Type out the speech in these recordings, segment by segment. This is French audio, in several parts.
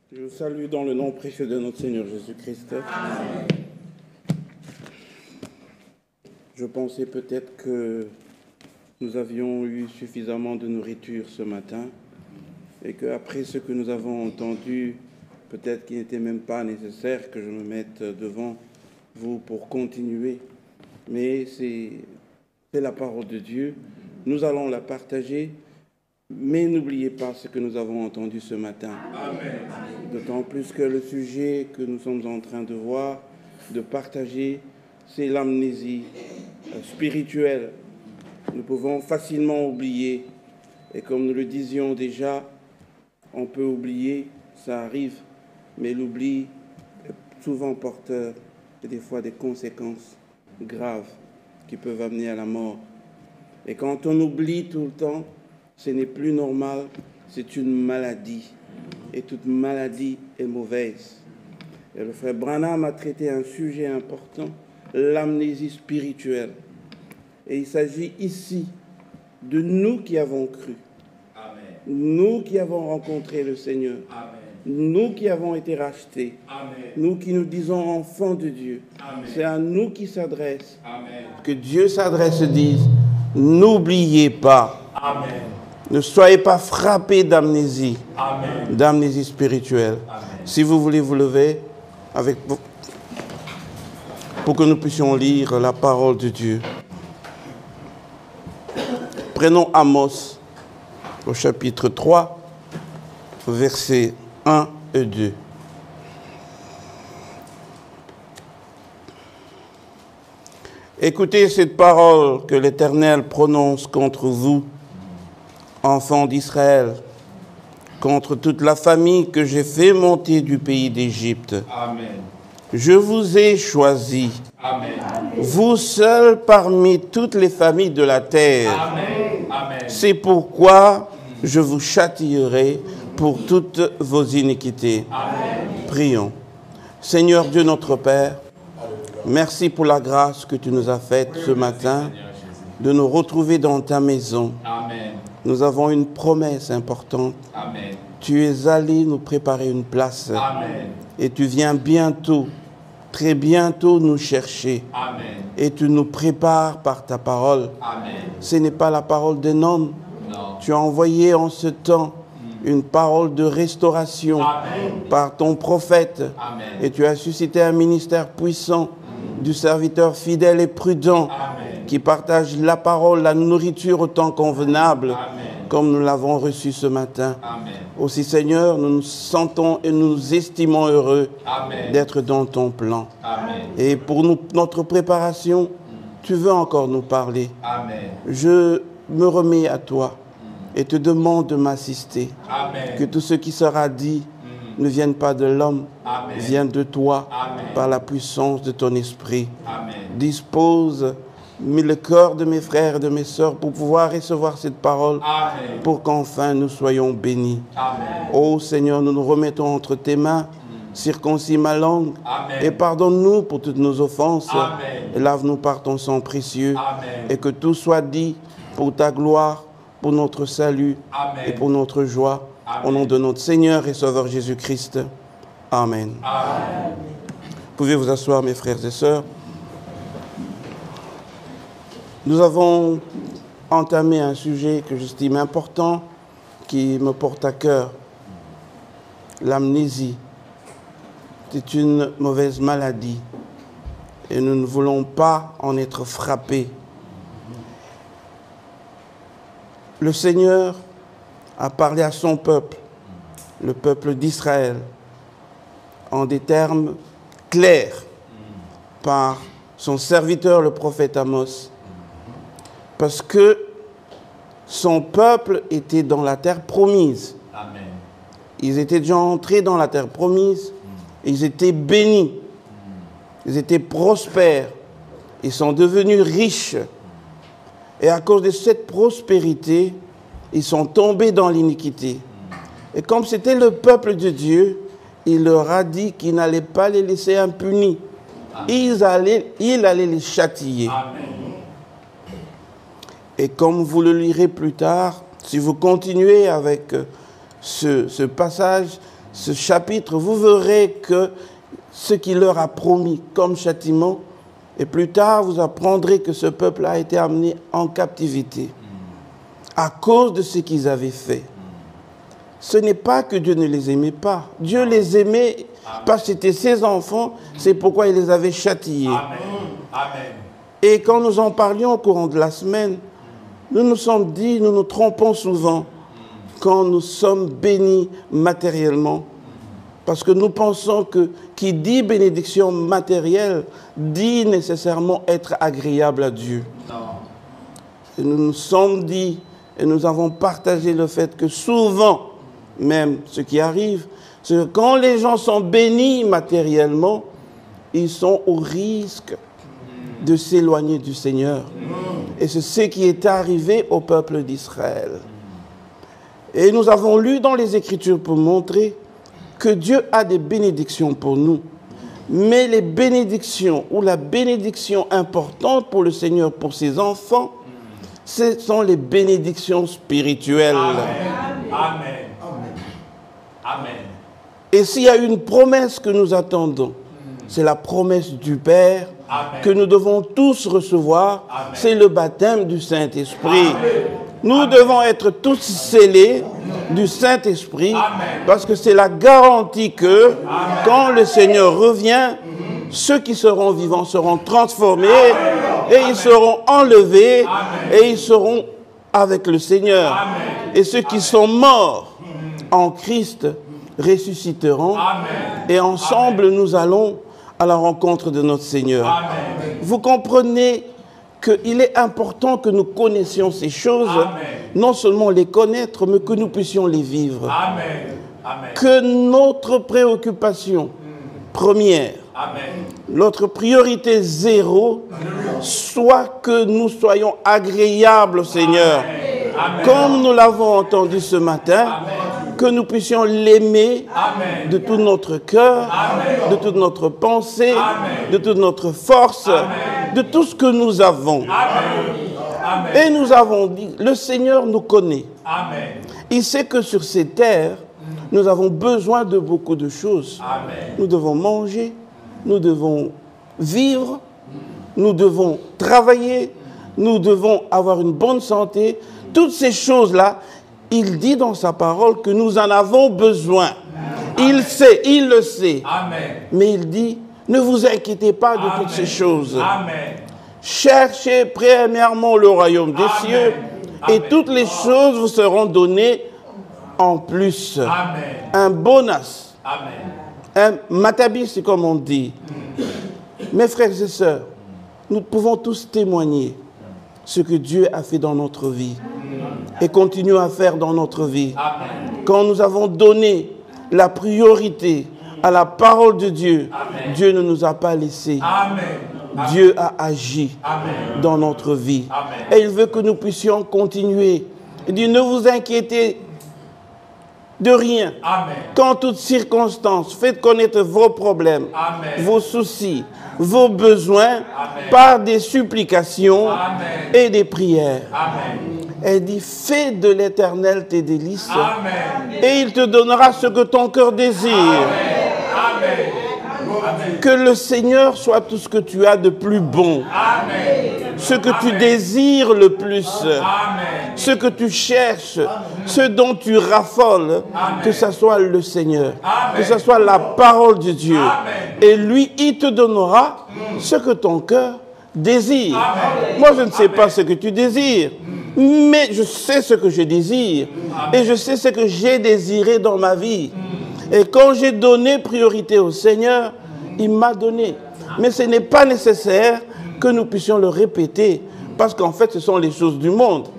Je vous salue dans le nom précieux de notre Seigneur Jésus-Christ. Amen. Je pensais peut-être que nous avions eu suffisamment de nourriture ce matin et qu'après ce que nous avons entendu, peut-être qu'il n'était même pas nécessaire que je me mette devant vous pour continuer. Mais c'est la parole de Dieu. Nous allons la partager, mais n'oubliez pas ce que nous avons entendu ce matin. Amen. D'autant plus que le sujet que nous sommes en train de voir, de partager, c'est l'amnésie spirituelle. Nous pouvons facilement oublier. Et comme nous le disions déjà, on peut oublier, ça arrive, mais l'oubli est souvent porteur et des fois des conséquences graves qui peuvent amener à la mort. Et quand on oublie tout le temps, ce n'est plus normal, c'est une maladie. Et toute maladie est mauvaise. Et le frère Branham a traité un sujet important, l'amnésie spirituelle. Et il s'agit ici de nous qui avons cru. Amen. Nous qui avons rencontré le Seigneur. Amen. Nous qui avons été rachetés. Amen. Nous qui nous disons enfants de Dieu. Amen. C'est à nous qui s'adresse. Amen. Que Dieu s'adresse et dise, n'oubliez pas. Amen. Ne soyez pas frappés d'amnésie. Amen. D'amnésie spirituelle. Amen. Si vous voulez vous lever pour que nous puissions lire la parole de Dieu. Prenons Amos au chapitre 3, versets 1 et 2. Écoutez cette parole que l'Éternel prononce contre vous, enfants d'Israël, contre toute la famille que j'ai fait monter du pays d'Égypte. Amen. Je vous ai choisi, Amen. Vous seuls parmi toutes les familles de la terre. Amen. Amen. C'est pourquoi je vous châtierai pour toutes vos iniquités. Amen. Prions. Seigneur Dieu notre Père, merci pour la grâce que tu nous as faite ce matin de nous retrouver dans ta maison. Amen. Nous avons une promesse importante. Amen. Tu es allé nous préparer une place. Amen. Et tu viens bientôt, très bientôt nous chercher. Amen. Et tu nous prépares par ta parole. Amen. Ce n'est pas la parole d'un homme. Non. Tu as envoyé en ce temps une parole de restauration. Amen. Par ton prophète. Amen. Et tu as suscité un ministère puissant du serviteur fidèle et prudent. Amen. Qui partage la parole, la nourriture au temps convenable. Amen. Comme nous l'avons reçu ce matin. Amen. Aussi, Seigneur, nous nous sentons et nous nous estimons heureux d'être dans ton plan. Amen. Et pour notre préparation, tu veux encore nous parler. Amen. Je me remets à toi et te demande de m'assister. Que tout ce qui sera dit ne vienne pas de l'homme, vienne de toi. Amen. Par la puissance de ton esprit. Amen. Dispose le cœur de mes frères et de mes sœurs pour pouvoir recevoir cette parole. Amen. Pour qu'enfin nous soyons bénis. Amen. Ô Seigneur, nous nous remettons entre tes mains. Circoncis ma langue. Amen. Et pardonne-nous pour toutes nos offenses. Amen. Et lave-nous par ton sang précieux. Amen. Et que tout soit dit pour ta gloire, pour notre salut. Amen. Et pour notre joie. Amen. Au nom de notre Seigneur et Sauveur Jésus-Christ. Amen. Amen. Vous pouvez vous asseoir, mes frères et sœurs. Nous avons entamé un sujet que j'estime important, qui me porte à cœur. L'amnésie. C'est une mauvaise maladie et nous ne voulons pas en être frappés. Le Seigneur a parlé à son peuple, le peuple d'Israël, en des termes clairs par son serviteur, le prophète Amos. Parce que son peuple était dans la terre promise. Amen. Ils étaient déjà entrés dans la terre promise. Ils étaient bénis. Ils étaient prospères. Ils sont devenus riches. Et à cause de cette prospérité, ils sont tombés dans l'iniquité. Et comme c'était le peuple de Dieu, il leur a dit qu'il n'allait pas les laisser impunis. Il allait les châtier. Amen. Et comme vous le lirez plus tard, si vous continuez avec ce passage, ce chapitre, vous verrez que ce qu'il leur a promis comme châtiment, et plus tard, vous apprendrez que ce peuple a été amené en captivité à cause de ce qu'ils avaient fait. Ce n'est pas que Dieu ne les aimait pas. Dieu les aimait parce que c'était ses enfants, c'est pourquoi il les avait châtiés. Amen. Et quand nous en parlions au courant de la semaine, nous nous sommes dit, nous nous trompons souvent quand nous sommes bénis matériellement. Parce que nous pensons que qui dit bénédiction matérielle dit nécessairement être agréable à Dieu. Et nous nous sommes dit et nous avons partagé le fait que souvent, même ce qui arrive, c'est que quand les gens sont bénis matériellement, ils sont au risque de s'éloigner du Seigneur. Et c'est ce qui est arrivé au peuple d'Israël. Et nous avons lu dans les Écritures pour montrer que Dieu a des bénédictions pour nous. Mais les bénédictions, ou la bénédiction importante pour le Seigneur, pour ses enfants, ce sont les bénédictions spirituelles. Amen. Amen. Amen. Et s'il y a une promesse que nous attendons, c'est la promesse du Père. Amen. Que nous devons tous recevoir, c'est le baptême du Saint-Esprit. Nous devons être tous scellés du Saint-Esprit parce que c'est la garantie que quand le Seigneur revient, ceux qui seront vivants seront transformés et ils seront enlevés et ils seront avec le Seigneur. Et ceux qui sont morts en Christ ressusciteront et ensemble nous allons à la rencontre de notre Seigneur. Amen. Vous comprenez qu'il est important que nous connaissions ces choses, non seulement les connaître, mais que nous puissions les vivre. Amen. Amen. Que notre préoccupation première, notre priorité zéro, soit que nous soyons agréables au Seigneur. Amen. Comme nous l'avons entendu ce matin, que nous puissions l'aimer de tout notre cœur, de toute notre pensée, de toute notre force, de tout ce que nous avons. Et nous avons dit, le Seigneur nous connaît. Il sait que sur ces terres, nous avons besoin de beaucoup de choses. Nous devons manger, nous devons vivre, nous devons travailler, nous devons avoir une bonne santé. Toutes ces choses-là, il dit dans sa parole que nous en avons besoin. Amen. Il sait, il le sait. Amen. Mais il dit, ne vous inquiétez pas de toutes ces choses. Amen. Cherchez premièrement le royaume des cieux et toutes les choses vous seront données en plus. Amen. Un bonus. Un matabis, comme on dit. Mes frères et sœurs, nous pouvons tous témoigner ce que Dieu a fait dans notre vie et continue à faire dans notre vie. Amen. Quand nous avons donné la priorité à la parole de Dieu, amen, Dieu ne nous a pas laissés. Amen. Dieu a agi, amen, dans notre vie. Amen. Et il veut que nous puissions continuer. Il dit, ne vous inquiétez de rien. Amen. Qu'en toutes circonstances, faites connaître vos problèmes, amen, vos soucis, vos besoins, amen, par des supplications, amen, et des prières. Amen. Elle dit, fais de l'Éternel tes délices, amen, et il te donnera ce que ton cœur désire. Amen. Amen. Que le Seigneur soit tout ce que tu as de plus bon. Amen. Ce que tu désires le plus. Amen. Ce que tu cherches. Amen. Ce dont tu raffoles. Amen. Que ce soit le Seigneur. Amen. Que ce soit la parole de Dieu. Amen. Et lui, il te donnera ce que ton cœur désire. Amen. Moi, je ne sais pas ce que tu désires. Mais je sais ce que je désire. Amen. Et je sais ce que j'ai désiré dans ma vie. Et quand j'ai donné priorité au Seigneur, il m'a donné. Mais ce n'est pas nécessaire que nous puissions le répéter, parce qu'en fait, ce sont les choses du monde.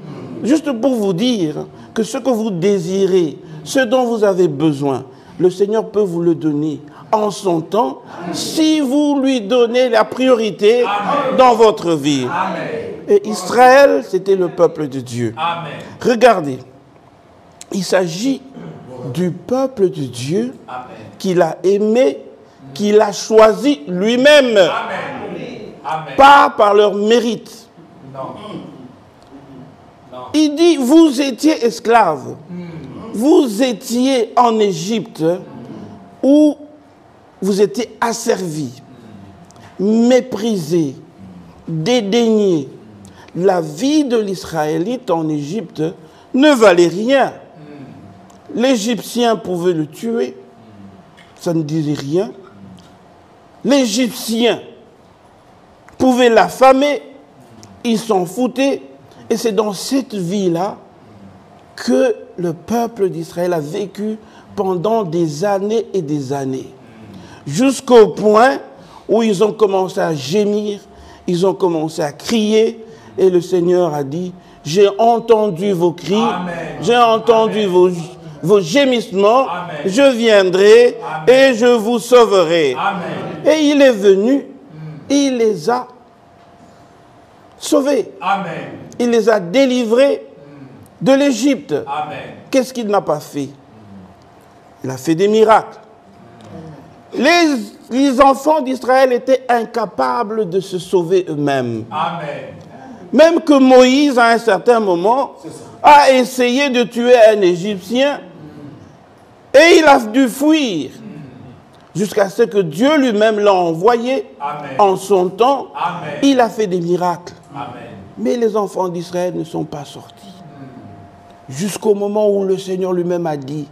Juste pour vous dire que ce que vous désirez, ce dont vous avez besoin, le Seigneur peut vous le donner en son temps, si vous lui donnez la priorité, amen, dans votre vie. Amen. Et Israël, c'était le peuple de Dieu. Amen. Regardez, il s'agit du peuple de Dieu qu'il a aimé, qu'il a choisi lui-même, pas par leur mérite. Non. Non. Il dit, vous étiez esclaves, vous étiez en Égypte, où vous étiez asservis, méprisés, dédaignés. La vie de l'Israélite en Égypte ne valait rien. L'Égyptien pouvait le tuer, ça ne disait rien. L'Égyptien pouvait l'affamer, il s'en foutait. Et c'est dans cette vie-là que le peuple d'Israël a vécu pendant des années et des années. Jusqu'au point où ils ont commencé à gémir, ils ont commencé à crier, et le Seigneur a dit, j'ai entendu vos cris, j'ai entendu vos gémissements, je viendrai et je vous sauverai. Et il est venu, il les a sauvés. Il les a délivrés de l'Égypte. Qu'est-ce qu'il n'a pas fait? Il a fait des miracles. Les enfants d'Israël étaient incapables de se sauver eux-mêmes. Même que Moïse, à un certain moment, a essayé de tuer un Égyptien et il a dû fuir jusqu'à ce que Dieu lui-même l'a envoyé en son temps. Il a fait des miracles. Mais les enfants d'Israël ne sont pas sortis. Jusqu'au moment où le Seigneur lui-même a dit,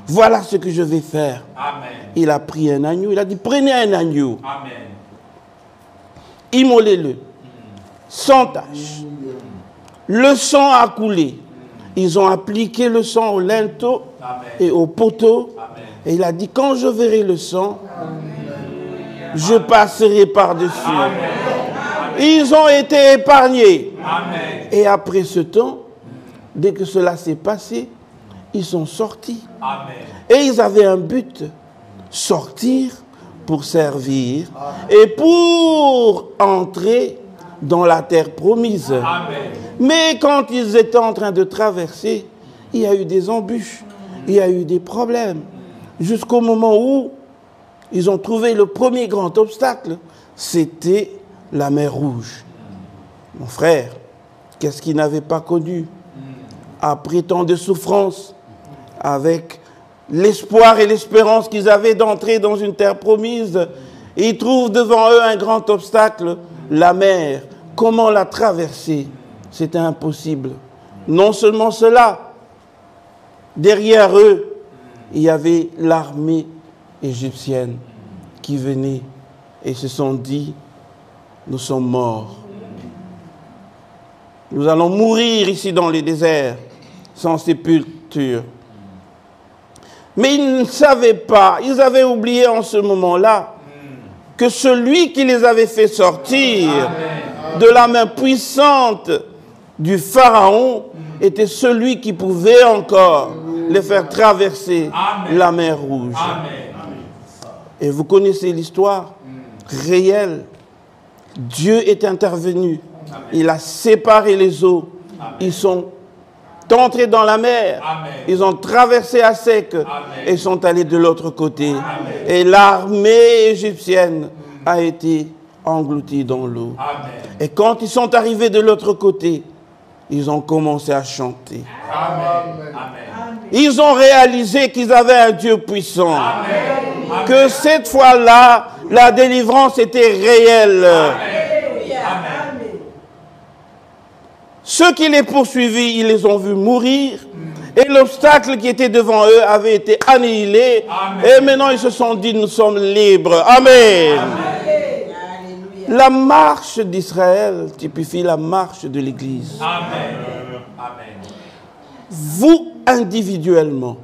voilà ce que je vais faire. Il a pris un agneau, il a dit, prenez un agneau. Immolez-le, sans tache. Le sang a coulé. Ils ont appliqué le sang au linteau et au poteau. Et il a dit, quand je verrai le sang, je passerai par-dessus. Ils ont été épargnés. Et après ce temps, dès que cela s'est passé, ils sont sortis. Et ils avaient un but, sortir pour servir et pour entrer dans la terre promise. Mais quand ils étaient en train de traverser, il y a eu des embûches, il y a eu des problèmes. Jusqu'au moment où ils ont trouvé le premier grand obstacle, c'était la mer Rouge. Mon frère, qu'est-ce qu'ils n'avaient pas connu? Après tant de souffrances, avec l'espoir et l'espérance qu'ils avaient d'entrer dans une terre promise, ils trouvent devant eux un grand obstacle, la mer. Comment la traverser? C'était impossible. Non seulement cela, derrière eux, il y avait l'armée égyptienne qui venait et se sont dit, nous sommes morts. Nous allons mourir ici dans les déserts, sans sépulture. Mais ils ne savaient pas, ils avaient oublié en ce moment-là que celui qui les avait fait sortir de la main puissante du Pharaon était celui qui pouvait encore les faire traverser la mer Rouge. Et vous connaissez l'histoire réelle. Dieu est intervenu. Il a séparé les eaux. Ils sont entrés dans la mer. Ils ont traversé à sec et sont allés de l'autre côté. Et l'armée égyptienne a été engloutie dans l'eau. Et quand ils sont arrivés de l'autre côté, ils ont commencé à chanter. Ils ont réalisé qu'ils avaient un Dieu puissant. Que cette fois-là, la délivrance était réelle. Ceux qui les poursuivaient, ils les ont vus mourir. Et l'obstacle qui était devant eux avait été annihilé. Et maintenant, ils se sont dit, nous sommes libres. Amen. La marche d'Israël typifie la marche de l'Église. Vous, individuellement,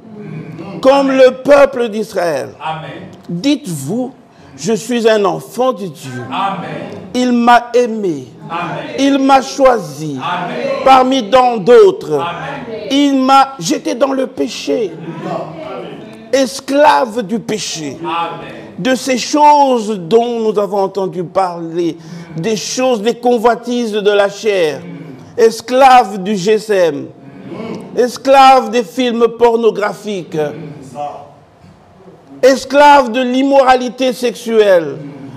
comme le peuple d'Israël, dites-vous, je suis un enfant de Dieu. Il m'a aimé. Il m'a choisi parmi tant d'autres. J'étais dans le péché, esclave du péché, de ces choses dont nous avons entendu parler, des choses, des convoitises de la chair, esclave du GSM, esclave des films pornographiques, esclave de l'immoralité sexuelle,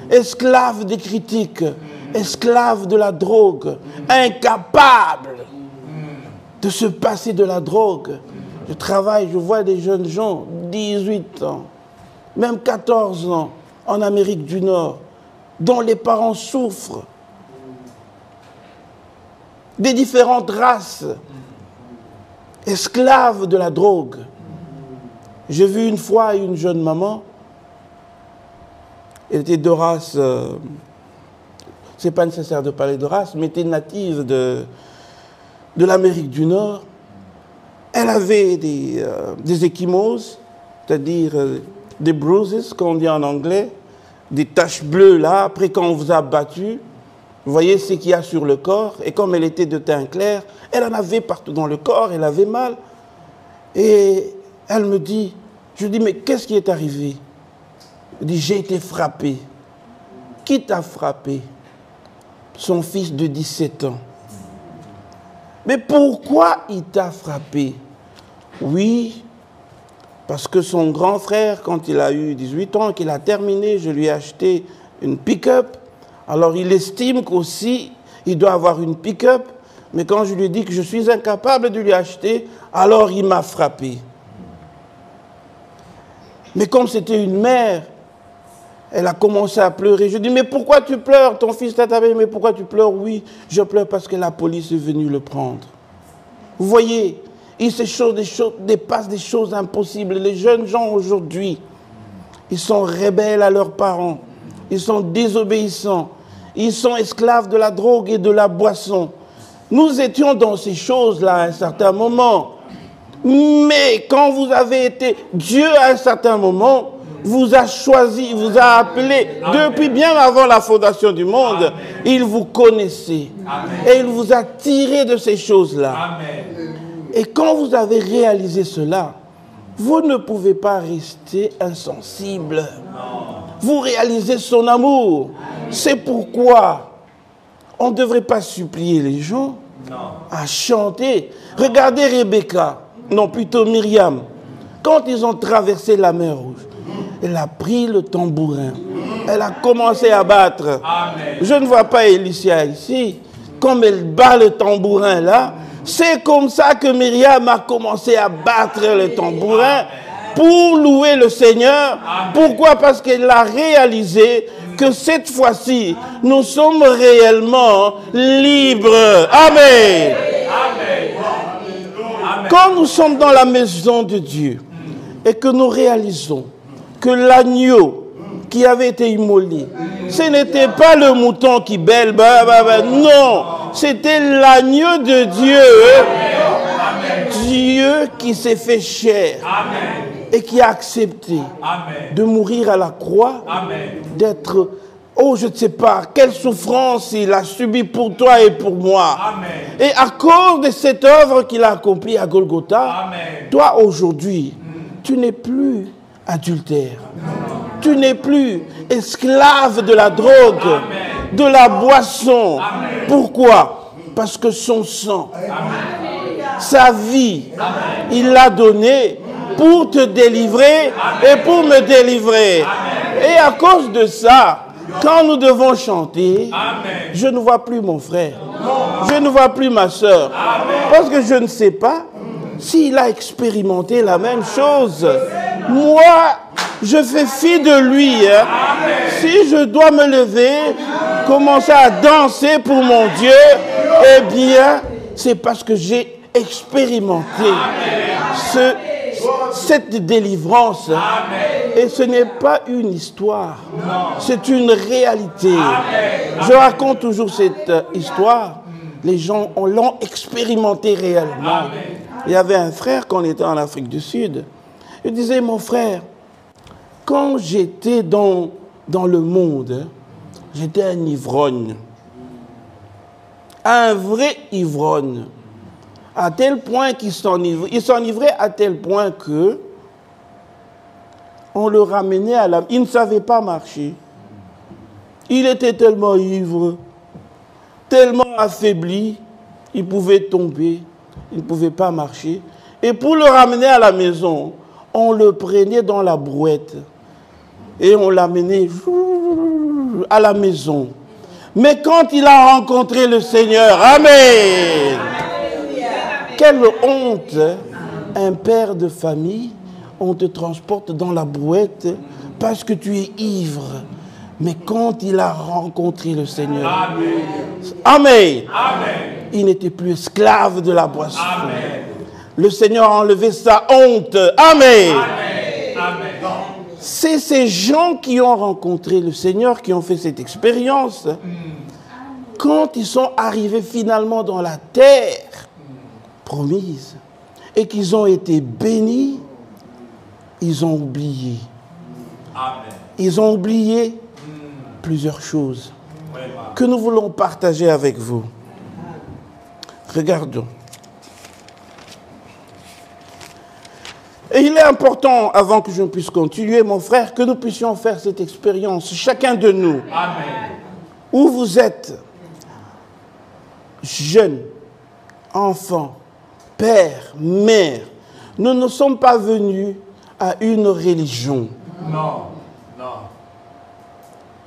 esclave des critiques, esclave de la drogue, incapable de se passer de la drogue. Je travaille, je vois des jeunes gens, 18 ans, même 14 ans, en Amérique du Nord, dont les parents souffrent, des différentes races, esclaves de la drogue. J'ai vu une fois une jeune maman, elle était de race, c'est pas nécessaire de parler de race, mais était native de l'Amérique du Nord. Elle avait des ecchymoses, c'est-à-dire des bruises, comme on dit en anglais, des taches bleues là, après quand on vous a battu, vous voyez ce qu'il y a sur le corps, et comme elle était de teint clair, elle en avait partout dans le corps, elle avait mal. Et elle me dit, je dis, mais qu'est-ce qui est arrivé? Elle dit, j'ai été frappé. Qui t'a frappé? Son fils de 17 ans. Mais pourquoi il t'a frappé? Oui, parce que son grand frère, quand il a eu 18 ans, qu'il a terminé, je lui ai acheté une pick-up. Alors il estime qu'aussi, il doit avoir une pick-up. Mais quand je lui ai dit que je suis incapable de lui acheter, alors il m'a frappé. Mais comme c'était une mère, elle a commencé à pleurer. Je dis, mais pourquoi tu pleures? Ton fils t'a tapé, mais pourquoi tu pleures? Oui, je pleure parce que la police est venue le prendre. Vous voyez, il se dépasse des choses impossibles. Les jeunes gens aujourd'hui, ils sont rebelles à leurs parents. Ils sont désobéissants. Ils sont esclaves de la drogue et de la boisson. Nous étions dans ces choses-là à un certain moment. Mais quand vous avez été, Dieu à un certain moment vous a choisi, vous a appelé. Amen. Depuis bien avant la fondation du monde. Amen. Il vous connaissait. Amen. Et il vous a tiré de ces choses-là. Et quand vous avez réalisé cela, vous ne pouvez pas rester insensible. Non. Vous réalisez son amour. C'est pourquoi on ne devrait pas supplier les gens à chanter. Regardez Rebecca, non plutôt Myriam, quand ils ont traversé la mer Rouge, elle a pris le tambourin. Elle a commencé à battre. Amen. Je ne vois pas Élicia ici. Comme elle bat le tambourin là, c'est comme ça que Myriam a commencé à battre le tambourin pour louer le Seigneur. Amen. Pourquoi? Parce qu'elle a réalisé que cette fois-ci, nous sommes réellement libres. Amen. Amen. Quand nous sommes dans la maison de Dieu et que nous réalisons que l'agneau qui avait été immolé, ce n'était pas le mouton qui bêle, non, c'était l'agneau de Dieu. Amen. Dieu qui s'est fait chair. Amen. Et qui a accepté de mourir à la croix, d'être, oh je ne sais pas, quelle souffrance il a subie pour toi et pour moi. Amen. Et à cause de cette œuvre qu'il a accomplie à Golgotha, amen, toi aujourd'hui, tu n'es plus adultère. Tu n'es plus esclave de la drogue, amen, de la boisson. Amen. Pourquoi? Parce que son sang, amen, sa vie, amen, il l'a donné pour te délivrer, amen, et pour me délivrer. Amen. Et à cause de ça, quand nous devons chanter, amen, je ne vois plus mon frère, non, je ne vois plus ma soeur, amen, parce que je ne sais pas s'il a expérimenté la même chose. Moi, je fais fi de lui. Hein. Si je dois me lever, commencer à danser pour mon Dieu, eh bien, c'est parce que j'ai expérimenté cette délivrance. Amen. Et ce n'est pas une histoire, c'est une réalité. Amen. Je raconte toujours cette histoire. Les gens l'ont expérimenté réellement. Amen. Il y avait un frère quand on était en Afrique du Sud. Il disait, mon frère, quand j'étais dans le monde, j'étais un ivrogne. Un vrai ivrogne. À tel point qu'il s'enivrait. Il s'enivrait à tel point que on le ramenait à la... Il ne savait pas marcher. Il était tellement ivre, tellement affaibli, il pouvait tomber, il ne pouvait pas marcher. Et pour le ramener à la maison, on le prenait dans la brouette et on l'amenait à la maison. Mais quand il a rencontré le Seigneur, amen, quelle honte, un père de famille, on te transporte dans la brouette parce que tu es ivre. Mais quand il a rencontré le Seigneur, Amen. Il n'était plus esclave de la boisson. Amen. Le Seigneur a enlevé sa honte. Amen. C'est ces gens qui ont rencontré le Seigneur, qui ont fait cette expérience. Quand ils sont arrivés finalement dans la terre promise et qu'ils ont été bénis, ils ont oublié. Amen. Ils ont oublié plusieurs choses que nous voulons partager avec vous. Regardons. Et il est important, avant que je puisse continuer, mon frère, que nous puissions faire cette expérience, chacun de nous. Amen. Où vous êtes, jeune, enfant, père, mère, nous ne sommes pas venus à une religion. Non, non.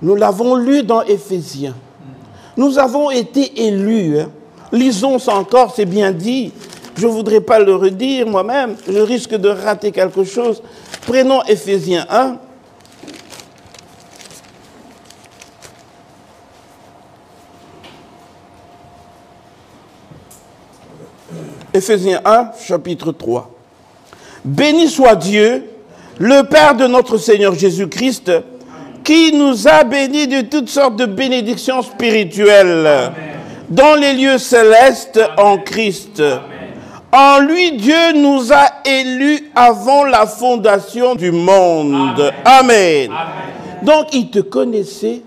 Nous l'avons lu dans Éphésiens. Nous avons été élus. Lisons ça encore, c'est bien dit. Je ne voudrais pas le redire moi-même. Je risque de rater quelque chose. Prenons Éphésiens 1. Éphésiens 1, chapitre 3. Béni soit Dieu, le Père de notre Seigneur Jésus-Christ, qui nous a bénis de toutes sortes de bénédictions spirituelles. Amen. Dans les lieux célestes. Amen. En Christ. Amen. En lui, Dieu nous a élus avant la fondation du monde. Amen. Amen. Donc, il te connaissait,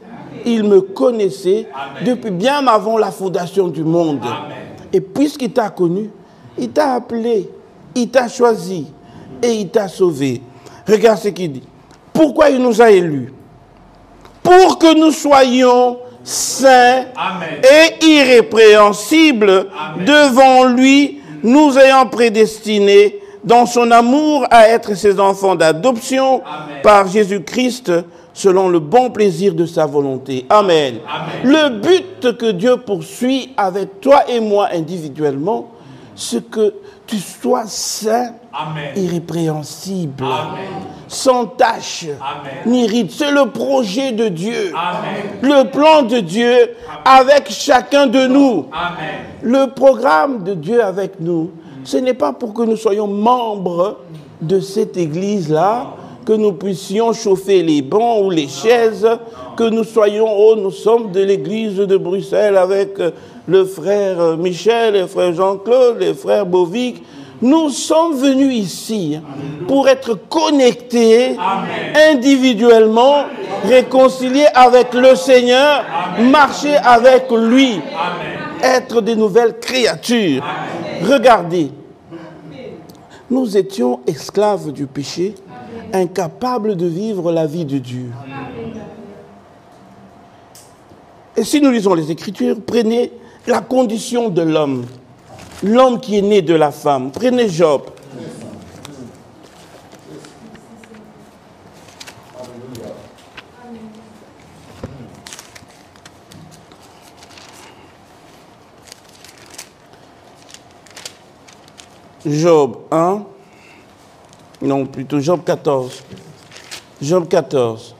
il me connaissait. Amen. Depuis bien avant la fondation du monde. Amen. Et puisqu'il t'a connu, il t'a appelé, il t'a choisi et il t'a sauvé. Regarde ce qu'il dit. Pourquoi il nous a élus? Pour que nous soyons saints. Amen. Et irrépréhensibles. Amen. Devant lui, nous ayant prédestinés dans son amour à être ses enfants d'adoption. Amen. Par Jésus-Christ, selon le bon plaisir de sa volonté. Amen. Amen. Le but que Dieu poursuit avec toi et moi individuellement, c'est que tu sois saint, Amen. Irrépréhensible, Amen. Sans tache, Amen. Ni ride. C'est le projet de Dieu, Amen. Le plan de Dieu, Amen. Avec chacun de nous. Amen. Le programme de Dieu avec nous, ce n'est pas pour que nous soyons membres de cette église-là, que nous puissions chauffer les bancs ou les chaises, que nous soyons, oh, nous sommes de l'église de Bruxelles avec le frère Michel, le frère Jean-Claude, le frère Bovic. Nous sommes venus ici pour être connectés. Amen. Individuellement, réconciliés avec le Seigneur, Amen. Marcher avec lui, Amen. Être des nouvelles créatures. Amen. Regardez, nous étions esclaves du péché, incapables de vivre la vie de Dieu. Amen. Et si nous lisons les Écritures, prenez la condition de l'homme. L'homme qui est né de la femme. Prenez Job. Job 1. Non, plutôt Job 14. Job 14.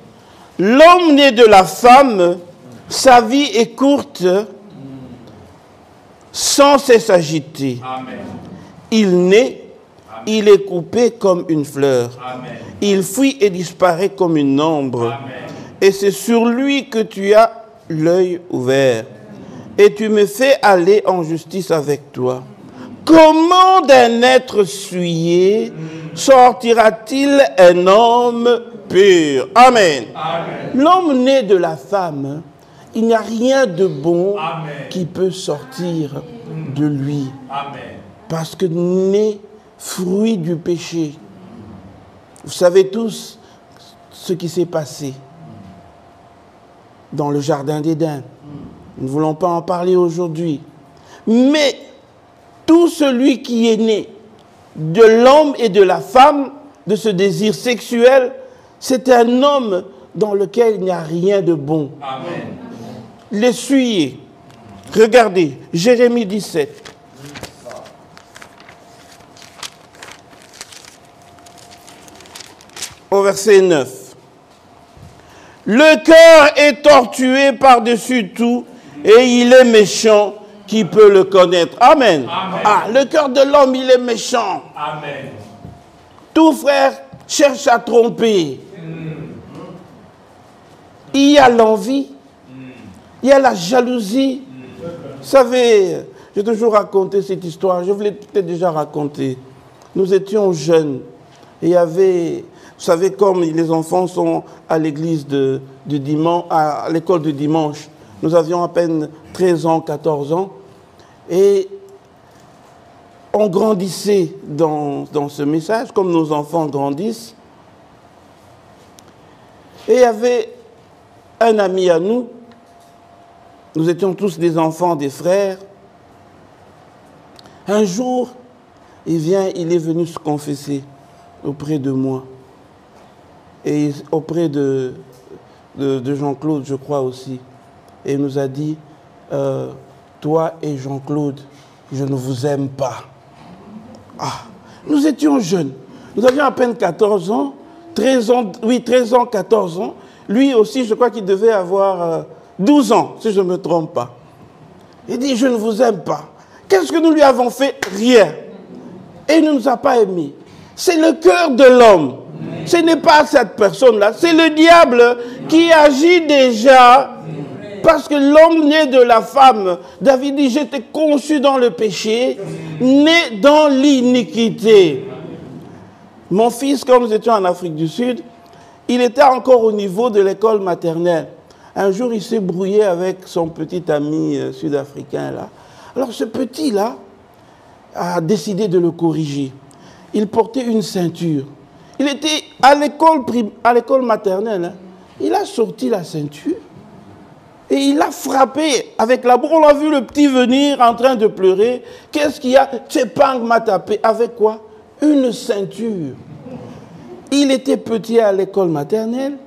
L'homme né de la femme, sa vie est courte, sans cesse agité. Amen. Il naît, Amen. Il est coupé comme une fleur. Amen. Il fuit et disparaît comme une ombre. Amen. Et c'est sur lui que tu as l'œil ouvert. Et tu me fais aller en justice avec toi. Comment d'un être souillé sortira-t-il un homme pur? Amen. Amen. L'homme né de la femme, il n'y a rien de bon, Amen. Qui peut sortir de lui. Amen. Parce que né, fruit du péché. Vous savez tous ce qui s'est passé dans le jardin d'Éden. Nous ne voulons pas en parler aujourd'hui. Mais tout celui qui est né de l'homme et de la femme, de ce désir sexuel, c'est un homme dans lequel il n'y a rien de bon. Amen. L'essuyer. Regardez, Jérémie 17. Au verset 9. Le cœur est tortué par-dessus tout et il est méchant. Qui peut le connaître? Amen. Amen. Ah, le cœur de l'homme, il est méchant. Amen. Tout frère cherche à tromper. Il y a l'envie. Il y a la jalousie. Vous savez, j'ai toujours raconté cette histoire. Je vous l'ai peut-être déjà raconté. Nous étions jeunes. Et il y avait, vous savez, comme les enfants sont à l'église de dimanche, à l'école de dimanche. Nous avions à peine 13 ans, 14 ans. Et on grandissait dans ce message, comme nos enfants grandissent. Et il y avait un ami à nous. Nous étions tous des enfants, des frères. Un jour, il est venu se confesser auprès de moi. Et auprès de Jean-Claude, je crois aussi. Et il nous a dit, toi et Jean-Claude, je ne vous aime pas. Ah, nous étions jeunes. Nous avions à peine 14 ans, 13 ans, 14 ans. Lui aussi, je crois qu'il devait avoir 12 ans, si je ne me trompe pas. Il dit, je ne vous aime pas. Qu'est-ce que nous lui avons fait? Rien. Et il ne nous a pas aimés. C'est le cœur de l'homme. Ce n'est pas cette personne-là, c'est le diable qui agit déjà. Parce que l'homme né de la femme, David dit, j'étais conçu dans le péché, né dans l'iniquité. Mon fils, comme nous étions en Afrique du Sud, il était encore au niveau de l'école maternelle. Un jour, il s'est brouillé avec son petit ami sud-africain là. Alors ce petit-là a décidé de le corriger. Il portait une ceinture. Il était à l'école maternelle. Hein. Il a sorti la ceinture. Et il a frappé avec la bourre. On l'a vu le petit venir en train de pleurer. Qu'est-ce qu'il y a? Tsepang m'a tapé. Avec quoi? Une ceinture. Il était petit à l'école maternelle.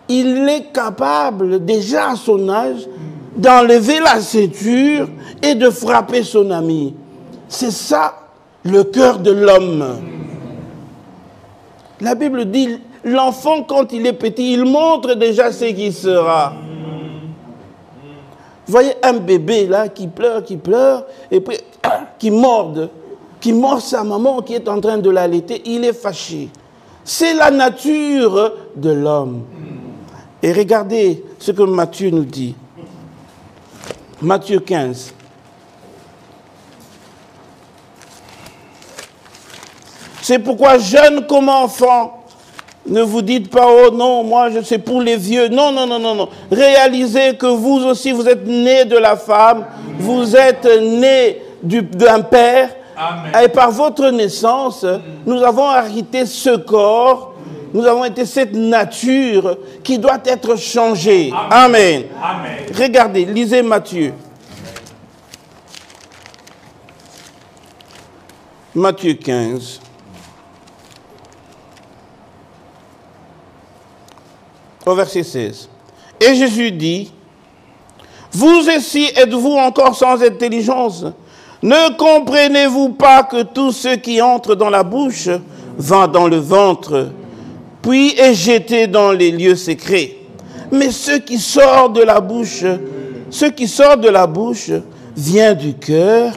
Il est capable, déjà à son âge, d'enlever la ceinture et de frapper son ami. C'est ça, le cœur de l'homme. La Bible dit, l'enfant, quand il est petit, il montre déjà ce qu'il sera. Vous voyez un bébé là qui pleure, et puis qui mord sa maman qui est en train de l'allaiter, il est fâché. C'est la nature de l'homme. Et regardez ce que Matthieu nous dit. Matthieu 15. C'est pourquoi, jeunes comme enfants, ne vous dites pas, oh non, moi c'est pour les vieux. Non, non, non, non, non. Réalisez que vous aussi, vous êtes nés de la femme, vous êtes nés d'un père. Amen. Et par votre naissance, nous avons hérité ce corps, nous avons été cette nature qui doit être changée. Amen. Amen. Amen. Regardez, lisez Matthieu. Matthieu 15. Au verset 16. Et Jésus dit, vous aussi êtes-vous encore sans intelligence? Ne comprenez-vous pas que tout ce qui entre dans la bouche va dans le ventre, puis est jeté dans les lieux secrets? Mais ce qui sort de la bouche vient du cœur,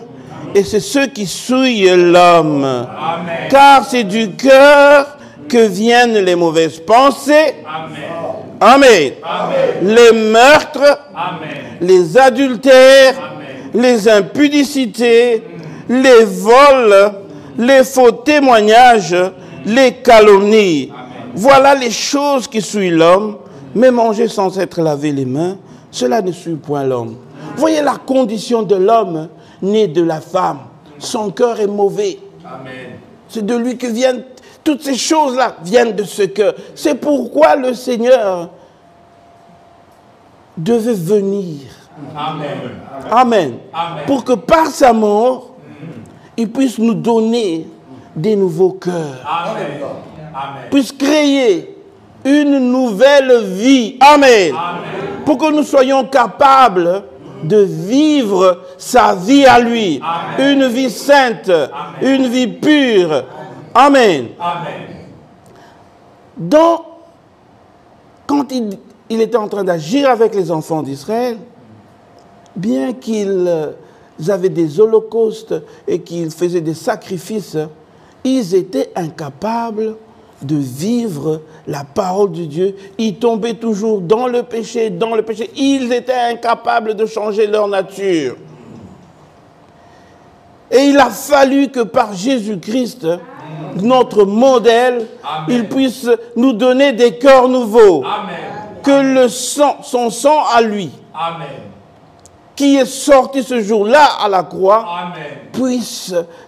et c'est ce qui souille l'homme. Amen. Car c'est du cœur que viennent les mauvaises pensées. Amen. Amen. Amen. Les meurtres, amen, les adultères, amen, les impudicités, les vols, les faux témoignages, les calomnies. Amen. Voilà les choses qui souillent l'homme, mais manger sans être lavé les mains, cela ne souille point l'homme. Voyez la condition de l'homme né de la femme. Son cœur est mauvais. Amen. C'est de lui que viennent toutes ces choses-là, viennent de ce cœur. C'est pourquoi le Seigneur devait venir. Amen. Amen. Amen. Pour que par sa mort, il puisse nous donner des nouveaux cœurs. Amen. Amen. Puisse créer une nouvelle vie. Amen. Amen. Pour que nous soyons capables de vivre sa vie à lui. Amen. Une vie sainte, amen, une vie pure. Amen. Amen. Donc, quand il était en train d'agir avec les enfants d'Israël, bien qu'ils avaient des holocaustes et qu'ils faisaient des sacrifices, ils étaient incapables de vivre la parole de Dieu. Ils tombaient toujours dans le péché, dans le péché. Ils étaient incapables de changer leur nature. Et il a fallu que par Jésus-Christ, notre modèle, Amen, il puisse nous donner des cœurs nouveaux. Amen. Que le sang, son sang à lui, Amen, qui est sorti ce jour-là à la croix, Amen,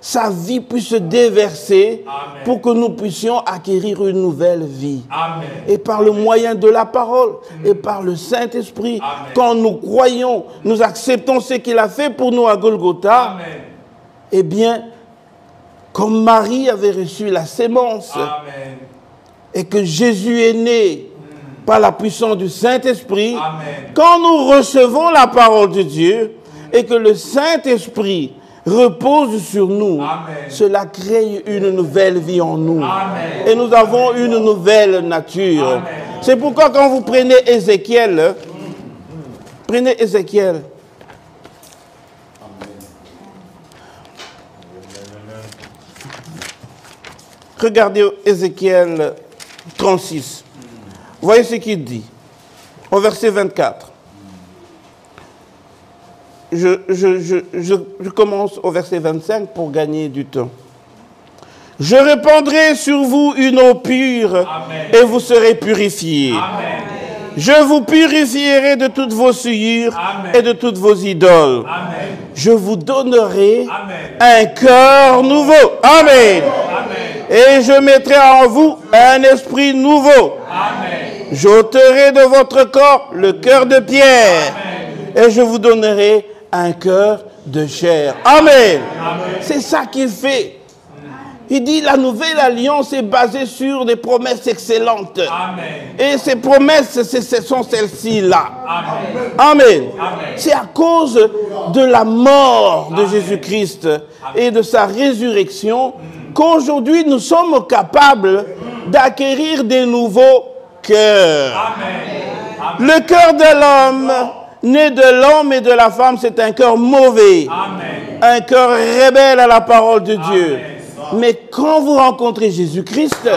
sa vie puisse se déverser, Amen, pour que nous puissions acquérir une nouvelle vie. Amen. Et par le moyen de la parole et par le Saint-Esprit, quand nous croyons, nous acceptons ce qu'il a fait pour nous à Golgotha, Amen, eh bien, comme Marie avait reçu la sémence, Amen, et que Jésus est né par la puissance du Saint-Esprit, quand nous recevons la parole de Dieu et que le Saint-Esprit repose sur nous, Amen, cela crée une nouvelle vie en nous. Amen. Et nous avons une nouvelle nature. C'est pourquoi quand vous prenez Ézéchiel, regardez Ézéchiel 36. Voyez ce qu'il dit, au verset 24. Je commence au verset 25 pour gagner du temps. Je répandrai sur vous une eau pure, Amen, et vous serez purifiés. Amen. Je vous purifierai de toutes vos souillures, Amen, et de toutes vos idoles. Amen. Je vous donnerai, Amen, un cœur nouveau. Amen. Amen. Et je mettrai en vous un esprit nouveau. Amen. J'ôterai de votre corps le cœur de pierre, Amen, et je vous donnerai un cœur de chair. Amen. Amen. C'est ça qu'il fait. Il dit la nouvelle alliance est basée sur des promesses excellentes. Amen. Et ces promesses, ce sont celles-ci-là. Amen. Amen. Amen. C'est à cause de la mort de Jésus-Christ et de sa résurrection qu'aujourd'hui nous sommes capables d'acquérir des nouveaux cœur. Amen. Le cœur de l'homme, né de l'homme et de la femme, c'est un cœur mauvais. Amen. Un cœur rebelle à la parole de Dieu. Amen. Mais quand vous rencontrez Jésus-Christ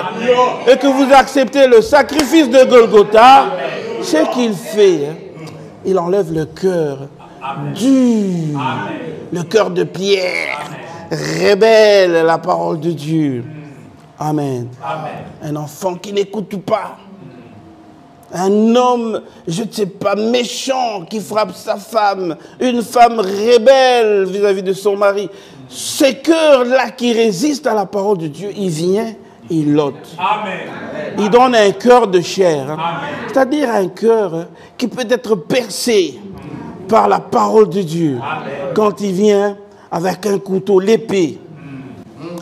et que vous acceptez le sacrifice de Golgotha, Amen, ce qu'il fait, il enlève le cœur dur, Amen, le cœur de pierre, Amen, rebelle à la parole de Dieu. Amen. Amen. Un enfant qui n'écoute pas. Un homme, je ne sais pas, méchant, qui frappe sa femme. Une femme rebelle vis-à-vis de son mari. Ces cœurs-là qui résistent à la parole de Dieu, il vient, il l'ôte. Il donne un cœur de chair. C'est-à-dire un cœur qui peut être percé par la parole de Dieu. Amen. Quand il vient avec un couteau, l'épée,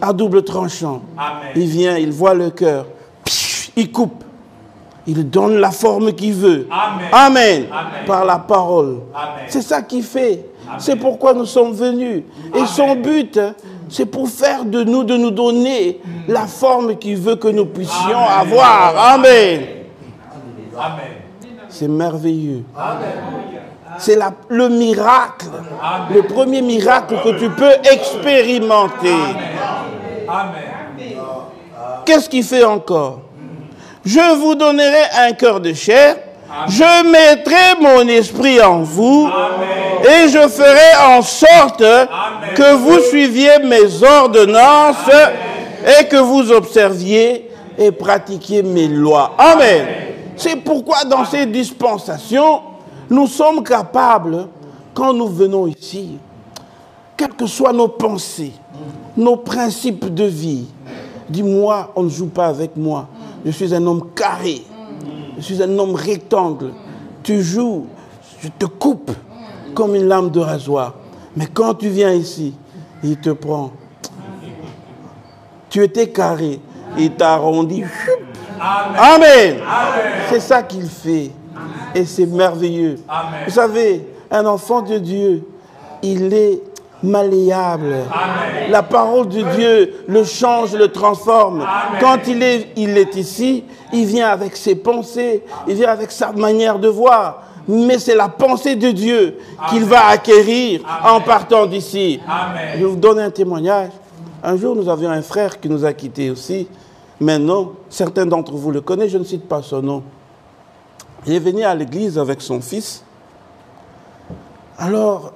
à double tranchant. Amen. Il vient, il voit le cœur, il coupe. Il donne la forme qu'il veut. Amen. Amen. Amen. Par la parole. C'est ça qu'il fait. C'est pourquoi nous sommes venus. Et Amen, son but, c'est pour faire de nous donner la forme qu'il veut que nous puissions Amen, avoir. Amen. Amen. C'est merveilleux. C'est le miracle. Amen. Le premier miracle que tu peux expérimenter. Amen. Qu'est-ce qu'il fait encore? Je vous donnerai un cœur de chair, Amen, je mettrai mon esprit en vous, Amen, et je ferai en sorte Amen, que vous suiviez mes ordonnances, Amen, et que vous observiez et pratiquiez mes lois. Amen. Amen. C'est pourquoi dans ces dispensations, nous sommes capables, quand nous venons ici, quelles que soient nos pensées, nos principes de vie, dis-moi, on ne joue pas avec moi. Je suis un homme carré. Je suis un homme rectangle. Tu joues, je te coupe comme une lame de rasoir. Mais quand tu viens ici, il te prend. Tu étais carré, il t'arrondit. Amen. Amen. C'est ça qu'il fait. Et c'est merveilleux. Amen. Vous savez, un enfant de Dieu, il est malléable. Amen. La parole de Dieu le change, le transforme. Amen. Quand il est ici, il vient avec ses pensées, il vient avec sa manière de voir. Mais c'est la pensée de Dieu qu'il va acquérir en partant d'ici. Je vais vous donner un témoignage. Un jour, nous avions un frère qui nous a quittés aussi. Maintenant, certains d'entre vous le connaissent, je ne cite pas son nom. Il est venu à l'église avec son fils. Alors,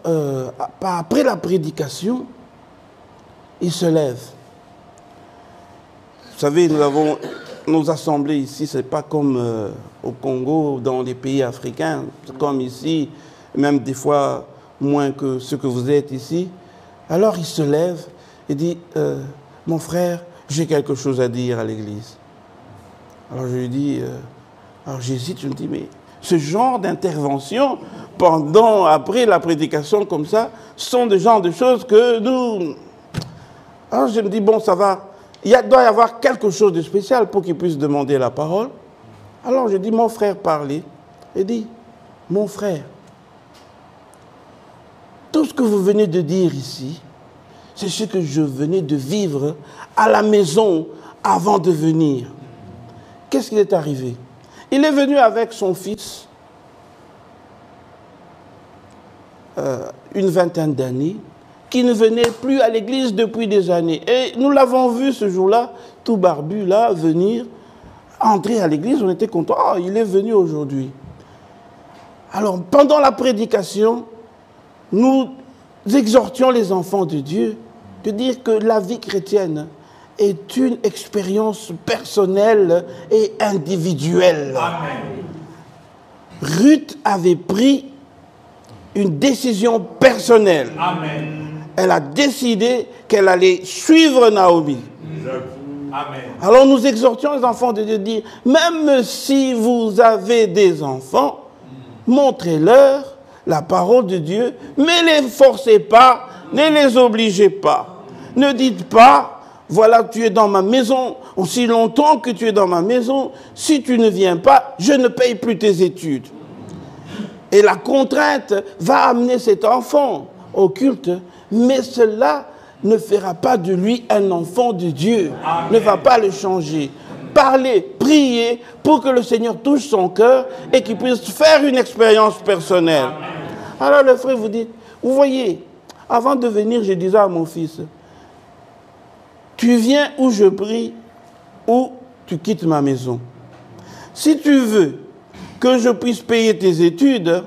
après la prédication, il se lève. Vous savez, nous avons nos assemblées ici, ce n'est pas comme au Congo, dans les pays africains. C'est comme ici, même des fois moins que ce que vous êtes ici. Alors, il se lève et dit, mon frère, j'ai quelque chose à dire à l'église. Alors, je lui dis, alors j'hésite, je me dis, mais ce genre d'intervention, après la prédication comme ça, sont des genres de choses que nous... Alors je me dis, bon, ça va, il doit y avoir quelque chose de spécial pour qu'il puisse demander la parole. Alors je dis, mon frère, parlez. Il dit, mon frère, tout ce que vous venez de dire ici, c'est ce que je venais de vivre à la maison avant de venir. Qu'est-ce qui est arrivé? Il est venu avec son fils, une vingtaine d'années, qui ne venait plus à l'église depuis des années. Et nous l'avons vu ce jour-là, tout barbu, là, venir, entrer à l'église, on était contents. Oh, il est venu aujourd'hui. Alors, pendant la prédication, nous exhortions les enfants de Dieu de dire que la vie chrétienne est une expérience personnelle et individuelle. Amen. Ruth avait pris une décision personnelle. Amen. Elle a décidé qu'elle allait suivre Naomi. Amen. Alors nous exhortions les enfants de Dieu de dire, même si vous avez des enfants, montrez-leur la parole de Dieu, mais ne les forcez pas, ne les obligez pas. Ne dites pas, voilà, tu es dans ma maison, aussi longtemps que tu es dans ma maison, si tu ne viens pas, je ne paye plus tes études. Et la contrainte va amener cet enfant au culte, mais cela ne fera pas de lui un enfant de Dieu, ne va pas le changer. Parlez, priez pour que le Seigneur touche son cœur et qu'il puisse faire une expérience personnelle. Alors le frère vous dit, vous voyez, avant de venir, je disais à mon fils, tu viens où je prie, ou tu quittes ma maison. Si tu veux que je puisse payer tes études,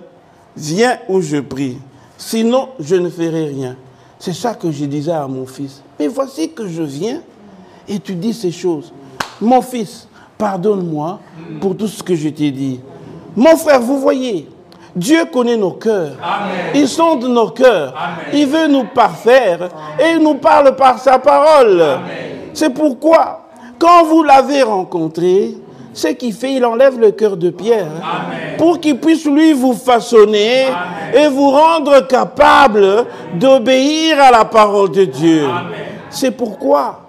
viens où je prie. Sinon, je ne ferai rien. C'est ça que je disais à mon fils. Mais voici que je viens et tu dis ces choses. Mon fils, pardonne-moi pour tout ce que je t'ai dit. Mon frère, vous voyez, Dieu connaît nos cœurs. Amen. Il sonde nos cœurs. Amen. Il veut nous parfaire et il nous parle par sa parole. C'est pourquoi, quand vous l'avez rencontré, ce qu'il fait, il enlève le cœur de pierre. Amen. Pour qu'il puisse lui vous façonner. Amen. Et vous rendre capable d'obéir à la parole de Dieu. C'est pourquoi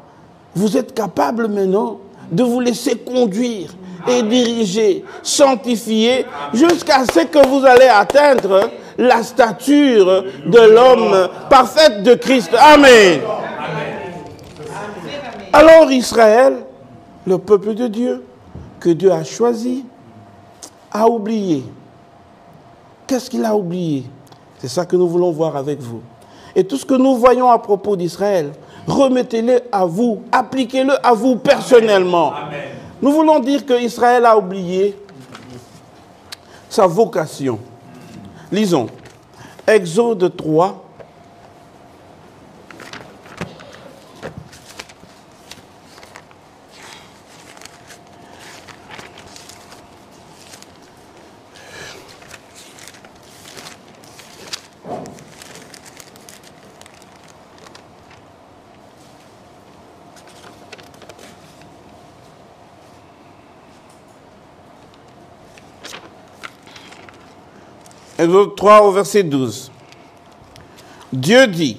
vous êtes capable maintenant de vous laisser conduire et diriger, sanctifier, jusqu'à ce que vous allez atteindre la stature de l'homme parfaite de Christ. Amen. Alors Israël, le peuple de Dieu, que Dieu a choisi, a oublié. Qu'est-ce qu'il a oublié? C'est ça que nous voulons voir avec vous. Et tout ce que nous voyons à propos d'Israël, remettez-le à vous, appliquez-le à vous personnellement. Amen. Nous voulons dire qu'Israël a oublié sa vocation. Lisons. Exode 3. Exode 3 au verset 12. Dieu dit,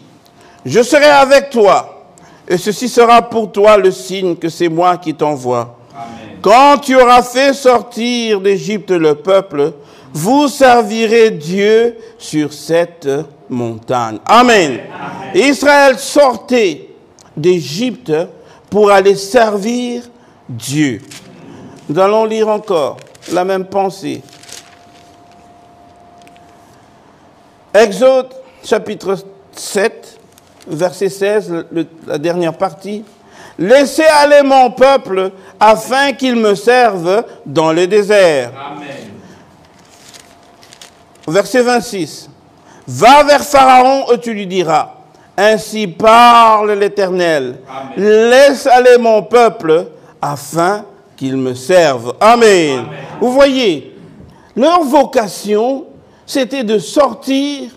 je serai avec toi, et ceci sera pour toi le signe que c'est moi qui t'envoie. Quand tu auras fait sortir d'Égypte le peuple, vous servirez Dieu sur cette montagnes. Amen. Amen. Israël sortait d'Égypte pour aller servir Dieu. Nous allons lire encore la même pensée. Exode chapitre 7, verset 16, la dernière partie. « Laissez aller mon peuple afin qu'il me serve dans le désert. » Amen. Verset 26. « Va vers Pharaon et tu lui diras, ainsi parle l'Éternel. Laisse aller mon peuple afin qu'il me serve. » Amen. Amen. Vous voyez, leur vocation, c'était de sortir,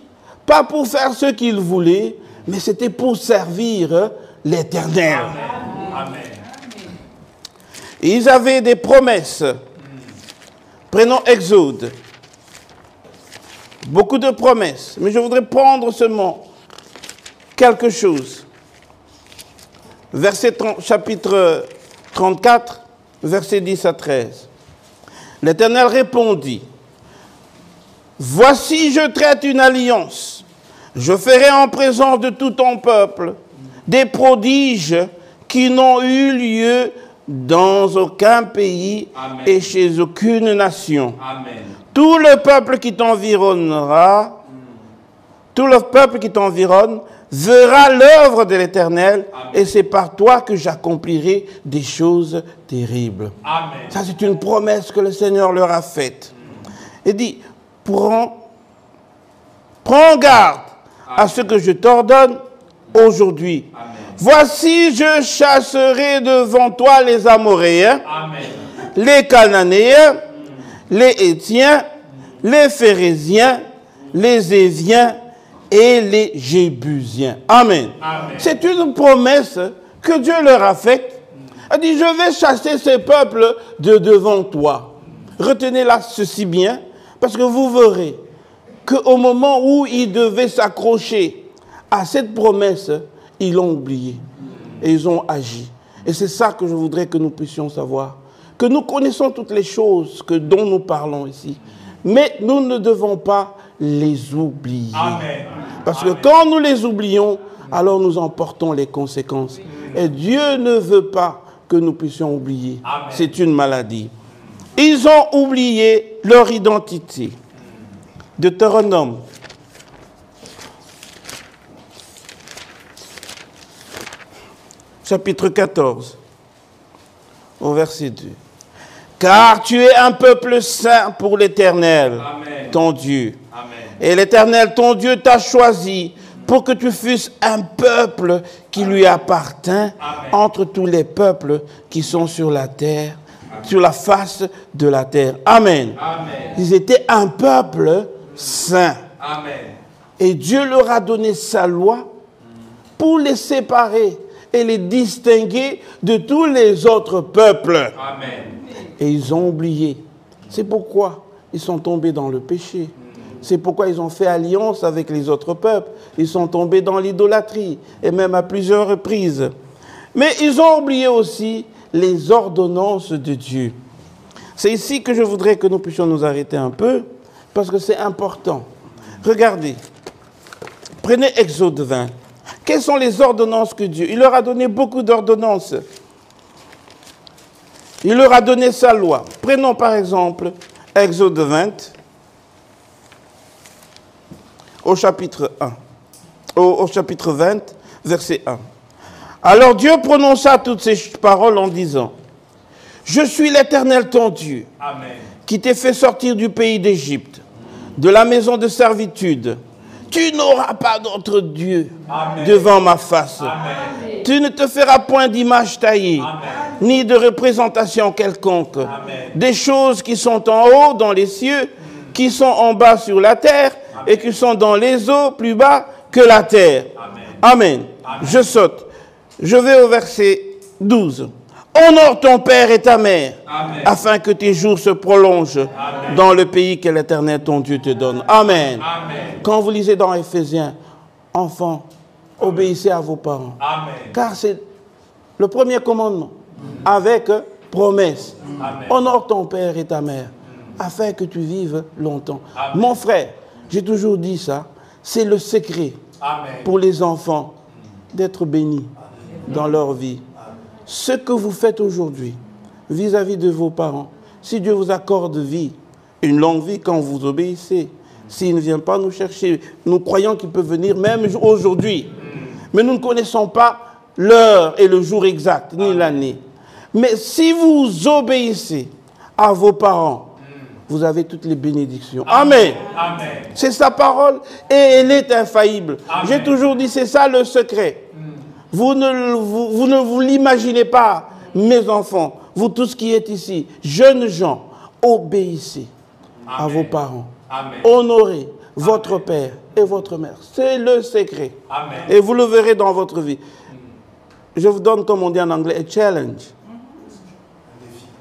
pas pour faire ce qu'ils voulaient, mais c'était pour servir l'Éternel. Amen. Ils avaient des promesses. Prenons Exode. Beaucoup de promesses. Mais je voudrais prendre seulement quelque chose. Chapitre 34, versets 10 à 13. L'Éternel répondit, « Voici, je traite une alliance. Je ferai en présence de tout ton peuple des prodiges qui n'ont eu lieu dans aucun pays. Amen. Et chez aucune nation. Amen. Tout le peuple qui t'environnera, tout le peuple qui t'environne verra l'œuvre de l'Éternel, et c'est par toi que j'accomplirai des choses terribles. » Amen. Ça, c'est une promesse que le Seigneur leur a faite. Il dit, prends garde à ce que je t'ordonne aujourd'hui. Amen. Voici, je chasserai devant toi les Amoréens, Amen. Les Cananéens, les Hétiens, les Phéréziens, les Éviens et les Jébusiens. Amen. Amen. C'est une promesse que Dieu leur a faite. Il dit, je vais chasser ces peuples de devant toi. Retenez-la ceci bien, parce que vous verrez qu'au moment où ils devaient s'accrocher à cette promesse, ils l'ont oublié et ils ont agi. Et c'est ça que je voudrais que nous puissions savoir. Que nous connaissons toutes les choses dont nous parlons ici. Mais nous ne devons pas les oublier. Amen. Parce que quand nous les oublions, alors nous en portons les conséquences. Et Dieu ne veut pas que nous puissions oublier. C'est une maladie. Ils ont oublié leur identité. Deutéronome. Chapitre 14, au verset 2. « Car tu es un peuple saint pour l'Éternel, ton Dieu. Amen. Et l'Éternel, ton Dieu, t'a choisi pour que tu fusses un peuple qui lui appartient. Amen. Entre tous les peuples qui sont sur la terre, Amen. Sur la face de la terre. » Amen. Amen. Ils étaient un peuple saint. Amen. Et Dieu leur a donné sa loi pour les séparer et les distinguer de tous les autres peuples. Amen. Et ils ont oublié. C'est pourquoi ils sont tombés dans le péché. C'est pourquoi ils ont fait alliance avec les autres peuples. Ils sont tombés dans l'idolâtrie, et même à plusieurs reprises. Mais ils ont oublié aussi les ordonnances de Dieu. C'est ici que je voudrais que nous puissions nous arrêter un peu, parce que c'est important. Regardez, prenez Exode 20. Quelles sont les ordonnances que Dieu... Il leur a donné beaucoup d'ordonnances. Il leur a donné sa loi. Prenons par exemple Exode 20, au chapitre 1. Au chapitre 20, verset 1. Alors Dieu prononça toutes ces paroles en disant, « Je suis l'Éternel ton Dieu, Amen. Qui t'ai fait sortir du pays d'Égypte, de la maison de servitude. Tu n'auras pas d'autre Dieu Amen. Devant ma face. Amen. Tu ne te feras point d'image taillée, Amen. Ni de représentation quelconque. Amen. Des choses qui sont en haut dans les cieux, qui sont en bas sur la terre, Amen. Et qui sont dans les eaux plus bas que la terre. Amen. Amen. Amen. Je saute. Je vais au verset 12. Honore ton père et ta mère, Amen. Afin que tes jours se prolongent Amen. Dans le pays que l'Éternel ton Dieu te donne. Amen. Amen. Quand vous lisez dans Éphésiens, enfants, obéissez à vos parents. Amen. Car c'est le premier commandement, avec promesse. Amen. Honore ton père et ta mère, afin que tu vives longtemps. Amen. Mon frère, j'ai toujours dit ça, c'est le secret pour les enfants d'être bénis dans leur vie. Ce que vous faites aujourd'hui vis-à-vis de vos parents, si Dieu vous accorde vie, une longue vie quand vous obéissez, s'il ne vient pas nous chercher, nous croyons qu'il peut venir même aujourd'hui. Mais nous ne connaissons pas l'heure et le jour exact, ni l'année. Mais si vous obéissez à vos parents, vous avez toutes les bénédictions. Amen. Amen. C'est sa parole et elle est infaillible. J'ai toujours dit, c'est ça le secret. Vous ne vous l'imaginez pas, mes enfants, vous tous qui êtes ici, jeunes gens, obéissez à vos parents. Amen. Honorez votre père et votre mère. C'est le secret. Amen. Et vous le verrez dans votre vie. Je vous donne, comme on dit en anglais, un challenge.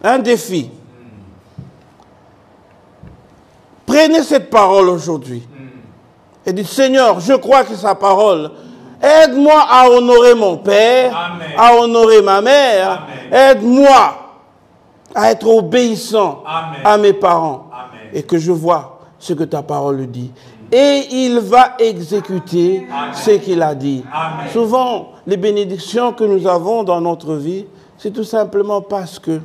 Un défi. Prenez cette parole aujourd'hui et dites, Seigneur, je crois que sa parole, aide-moi à honorer mon père, Amen. À honorer ma mère, aide-moi à être obéissant Amen. À mes parents. Amen. Et que je vois ce que ta parole dit. Et il va exécuter Amen. Ce qu'il a dit. Amen. Souvent, les bénédictions que nous avons dans notre vie, c'est tout simplement parce que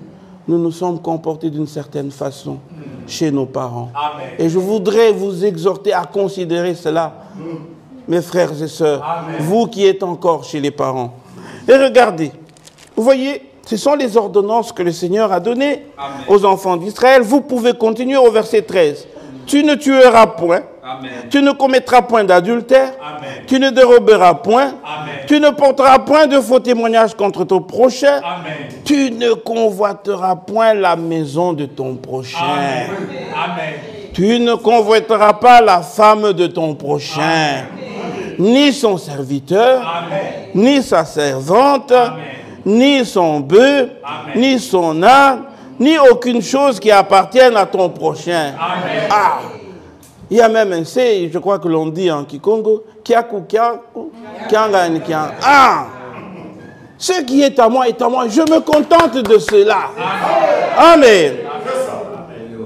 nous nous sommes comportés d'une certaine façon chez nos parents. Amen. Et je voudrais vous exhorter à considérer cela, mes frères et sœurs, Amen. Vous qui êtes encore chez les parents. Et regardez, vous voyez, ce sont les ordonnances que le Seigneur a données Amen. Aux enfants d'Israël. Vous pouvez continuer au verset 13. Tu ne tueras point. Amen. Tu ne commettras point d'adultère. Tu ne déroberas point. Amen. Tu ne porteras point de faux témoignages contre ton prochain. Amen. Tu ne convoiteras point la maison de ton prochain. Amen. Tu ne convoiteras pas la femme de ton prochain. Amen. Ni son serviteur, Amen. Ni sa servante, Amen. Ni son bœuf, ni son âne, ni aucune chose qui appartienne à ton prochain. Amen. Ah. Il y a même un C, je crois que l'on dit en Kikongo, Kiaku, Kiaku, Kiangani, Kiang. Ah! Ce qui est à moi est à moi. Je me contente de cela. Amen.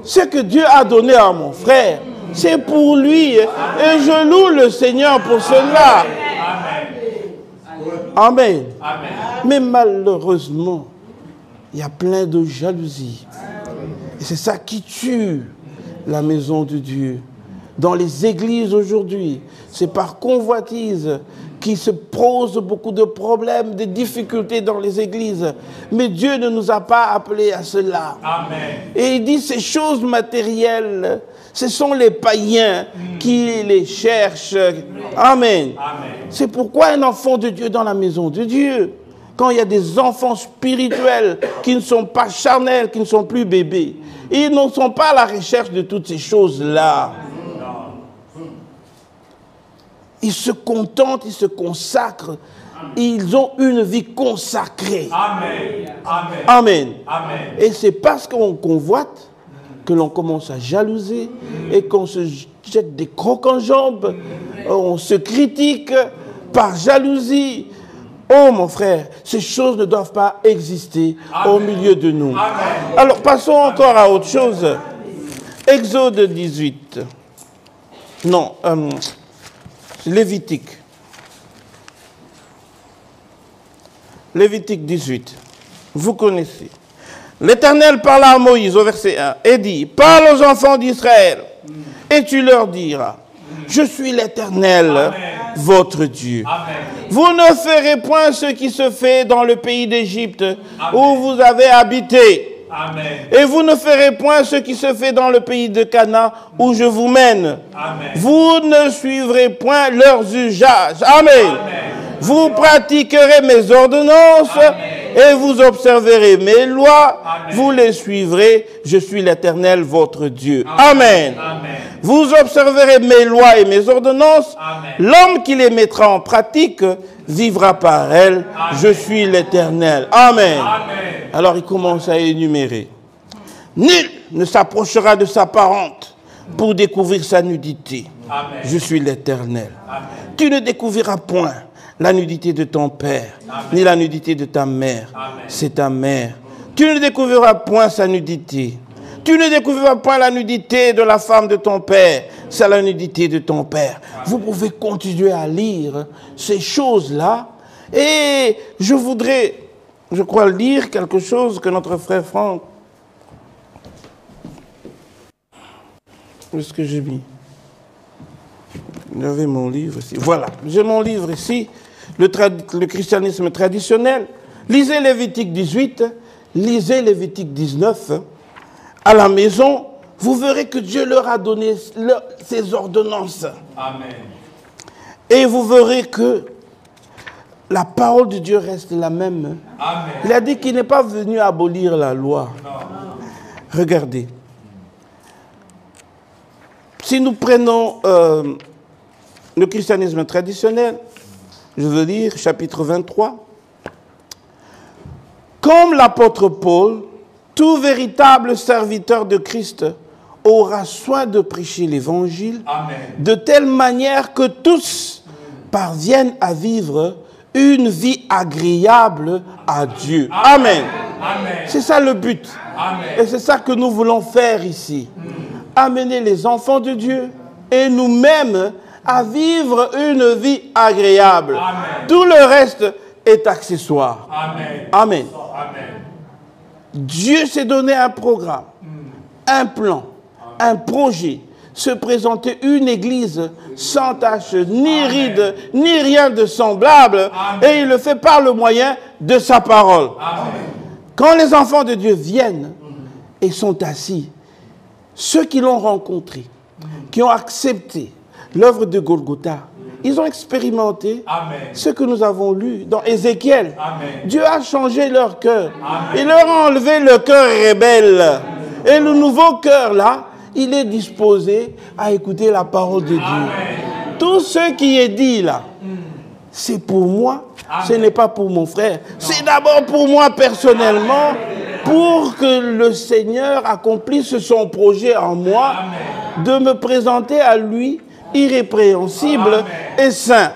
Ce que Dieu a donné à mon frère, c'est pour lui. Et je loue le Seigneur pour cela. Amen. Amen. Mais malheureusement, il y a plein de jalousie. Et c'est ça qui tue la maison de Dieu. Dans les églises aujourd'hui, c'est par convoitise qui se posent beaucoup de problèmes, de difficultés dans les églises. Mais Dieu ne nous a pas appelés à cela. Amen. Et il dit ces choses matérielles, ce sont les païens qui les cherchent. Amen. Amen. C'est pourquoi un enfant de Dieu dans la maison de Dieu, quand il y a des enfants spirituels qui ne sont pas charnels, qui ne sont plus bébés, ils ne sont pas à la recherche de toutes ces choses-là. Ils se contentent, ils se consacrent. Ils ont une vie consacrée. Amen. Amen. Amen. Amen. Et c'est parce qu'on convoite que l'on commence à jalouser et qu'on se jette des crocs en jambes. On se critique par jalousie. Oh mon frère, ces choses ne doivent pas exister Amen. Au milieu de nous. Amen. Alors passons encore à autre chose. Exode 18. Non, Lévitique. Lévitique 18. Vous connaissez. L'Éternel parla à Moïse au verset 1 et dit, parle aux enfants d'Israël et tu leur diras, je suis l'Éternel, votre Dieu. Amen. Vous ne ferez point ce qui se fait dans le pays d'Égypte où vous avez habité. Amen. Et vous ne ferez point ce qui se fait dans le pays de Canaan où je vous mène. Amen. Vous ne suivrez point leurs usages. Amen. Amen. Vous pratiquerez mes ordonnances Amen. Et vous observerez mes lois. Amen. Vous les suivrez. Je suis l'Éternel, votre Dieu. Amen. Amen. Vous observerez mes lois et mes ordonnances. L'homme qui les mettra en pratique vivra par elles. Amen. Je suis l'Éternel. Amen. Amen. Alors il commence à énumérer. Nul ne s'approchera de sa parente pour découvrir sa nudité. Amen. Je suis l'Éternel. Tu ne découvriras point la nudité de ton père, Amen. Ni la nudité de ta mère. C'est ta mère. Tu ne découvriras point sa nudité. Tu ne découvriras point la nudité de la femme de ton père, c'est la nudité de ton père. Vous pouvez continuer à lire ces choses-là. Et je voudrais, je crois, lire quelque chose que notre frère Franck... Où est-ce que j'ai mis? J'avais mon livre ici. Voilà, j'ai mon livre ici, le christianisme traditionnel. Lisez Lévitique 18, lisez Lévitique 19. À la maison, vous verrez que Dieu leur a donné ses ordonnances. Amen. Et vous verrez que la parole de Dieu reste la même. Amen. Il a dit qu'il n'est pas venu abolir la loi. Non. Regardez. Si nous prenons le christianisme traditionnel, je veux dire chapitre 23, comme l'apôtre Paul, tout véritable serviteur de Christ aura soin de prêcher l'évangile de telle manière que tous parviennent à vivre une vie agréable à Dieu. Amen. Amen. C'est ça le but. Amen. Et c'est ça que nous voulons faire ici. Amener les enfants de Dieu et nous-mêmes à vivre une vie agréable. Amen. Tout le reste est accessoire. Amen. Amen. Amen. Dieu s'est donné un programme, un plan, un projet, se présenter une église sans tache, ni ride, ni rien de semblable. Amen. Et il le fait par le moyen de sa parole. Amen. Quand les enfants de Dieu viennent et sont assis, ceux qui l'ont rencontré, qui ont accepté l'œuvre de Golgotha, ils ont expérimenté ce que nous avons lu dans Ézéchiel. Amen. Dieu a changé leur cœur. Amen. Il leur a enlevé le cœur rebelle. Amen. Et le nouveau cœur là, il est disposé à écouter la parole de Dieu. Amen. Tout ce qui est dit là, c'est pour moi, ce n'est pas pour mon frère. C'est d'abord pour moi personnellement, pour que le Seigneur accomplisse son projet en moi, de me présenter à lui irrépréhensible et saint.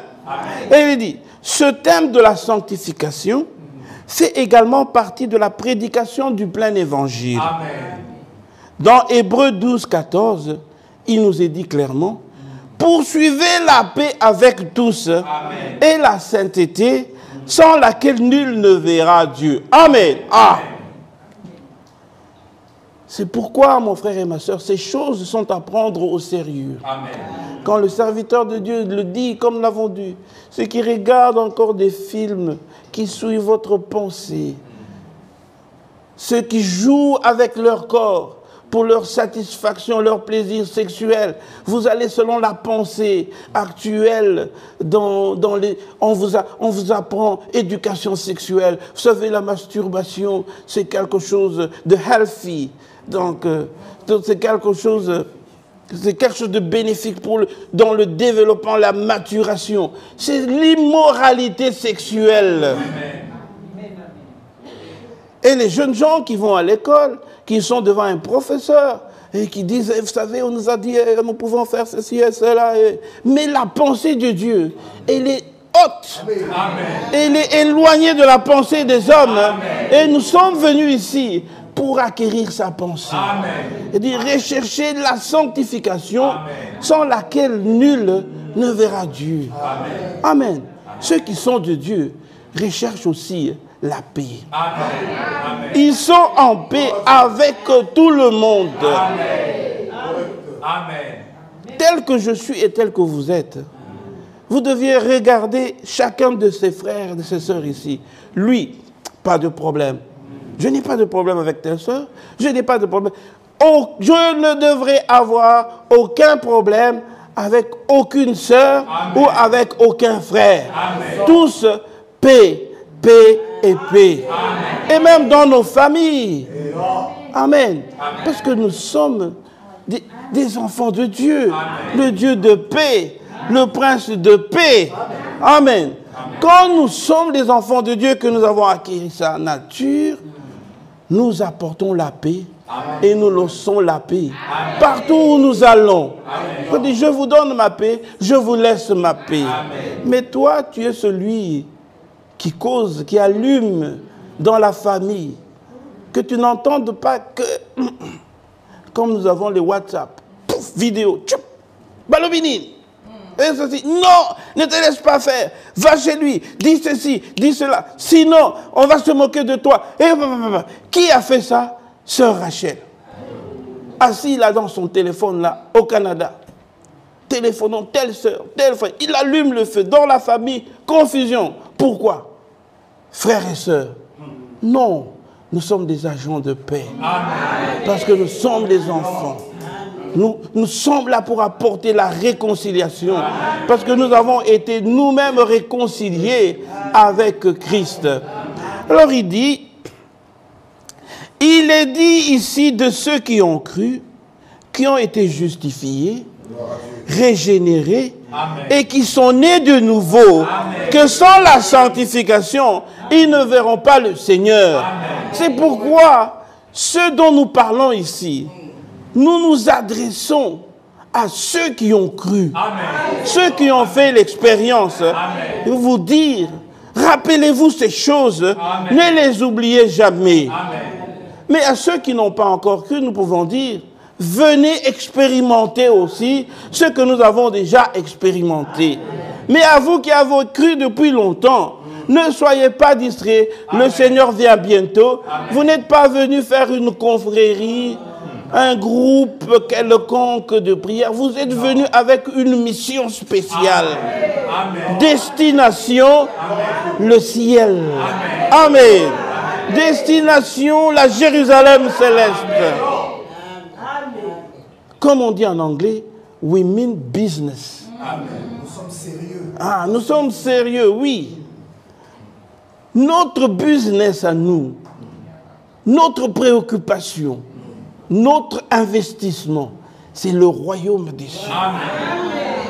Et il dit, ce thème de la sanctification fait également partie de la prédication du plein évangile. Amen. Dans Hébreux 12, 14, il nous est dit clairement, poursuivez la paix avec tous. Amen. Et la sainteté sans laquelle nul ne verra Dieu. Amen. Ah. C'est pourquoi, mon frère et ma soeur, ces choses sont à prendre au sérieux. Amen. Quand le serviteur de Dieu le dit, comme nous l'avons dit, ceux qui regardent encore des films, qui suivent votre pensée, ceux qui jouent avec leur corps pour leur satisfaction, leur plaisir sexuel, vous allez selon la pensée actuelle, on vous apprend éducation sexuelle. Vous savez, la masturbation, c'est quelque chose de healthy. Donc c'est quelque chose de bénéfique dans le développement, la maturation. C'est l'immoralité sexuelle. Amen. Et les jeunes gens qui vont à l'école, qui sont devant un professeur et qui disent, vous savez, on nous a dit, nous pouvons faire ceci et cela. Mais la pensée de Dieu, elle est haute. Amen. Elle est éloignée de la pensée des hommes. Amen. Et nous sommes venus ici pour acquérir sa pensée. Amen. Et dire, rechercher la sanctification. Amen. Sans laquelle nul ne verra Dieu. Amen. Amen. Ceux qui sont de Dieu recherchent aussi la paix. Amen. Ils sont en paix avec tout le monde. Amen. Amen. Tel que je suis et tel que vous êtes, vous deviez regarder chacun de ses frères et de ses sœurs ici. Lui, pas de problème. Je n'ai pas de problème avec telle sœur. Je n'ai pas de problème. Oh, je ne devrais avoir aucun problème avec aucune sœur ou avec aucun frère. Amen. Tous paix, paix et paix. Amen. Et même dans nos familles. Amen. Amen. Parce que nous sommes des enfants de Dieu. Amen. Le Dieu de paix. Le prince de paix. Amen. Amen. Quand nous sommes des enfants de Dieu, que nous avons acquis sa nature, nous apportons la paix. Amen. Et nous laissons la paix. Amen. Partout où nous allons. On dit, je vous donne ma paix, je vous laisse ma paix. Amen. Mais toi, tu es celui qui cause, qui allume dans la famille. Que tu n'entendes pas que, comme nous avons les WhatsApp, pouf, vidéo, tchoup, Balobini. Et ceci. Non, ne te laisse pas faire. Va chez lui, dis ceci, dis cela. Sinon, on va se moquer de toi. Et qui a fait ça? Sœur Rachel. Assis là dans son téléphone là, au Canada. Téléphonons telle sœur, tel frère. Il allume le feu dans la famille. Confusion. Pourquoi? Frères et sœurs. Non, nous sommes des agents de paix. Amen. Parce que nous sommes des enfants. Nous sommes là pour apporter la réconciliation. Amen. Parce que nous avons été nous-mêmes réconciliés avec Christ. Alors il est dit ici de ceux qui ont cru, qui ont été justifiés, régénérés, amen, et qui sont nés de nouveau, amen, que sans la sanctification, ils ne verront pas le Seigneur. C'est pourquoi ce dont nous parlons ici, nous nous adressons à ceux qui ont cru, amen, ceux qui ont fait l'expérience, de vous dire, rappelez-vous ces choses, amen, ne les oubliez jamais. Amen. Mais à ceux qui n'ont pas encore cru, nous pouvons dire, venez expérimenter aussi ce que nous avons déjà expérimenté. Mais à vous qui avez cru depuis longtemps, ne soyez pas distraits. Le Seigneur vient bientôt. Vous n'êtes pas venus faire une confrérie, un groupe quelconque de prière. Vous êtes venus avec une mission spéciale. Amen. Destination, amen, le ciel. Amen. Amen. Destination, la Jérusalem céleste. Amen. Comme on dit en anglais, we mean business. Amen. Nous sommes sérieux. Ah, nous sommes sérieux, oui. Notre business à nous, notre préoccupation, notre investissement, c'est le royaume des cieux.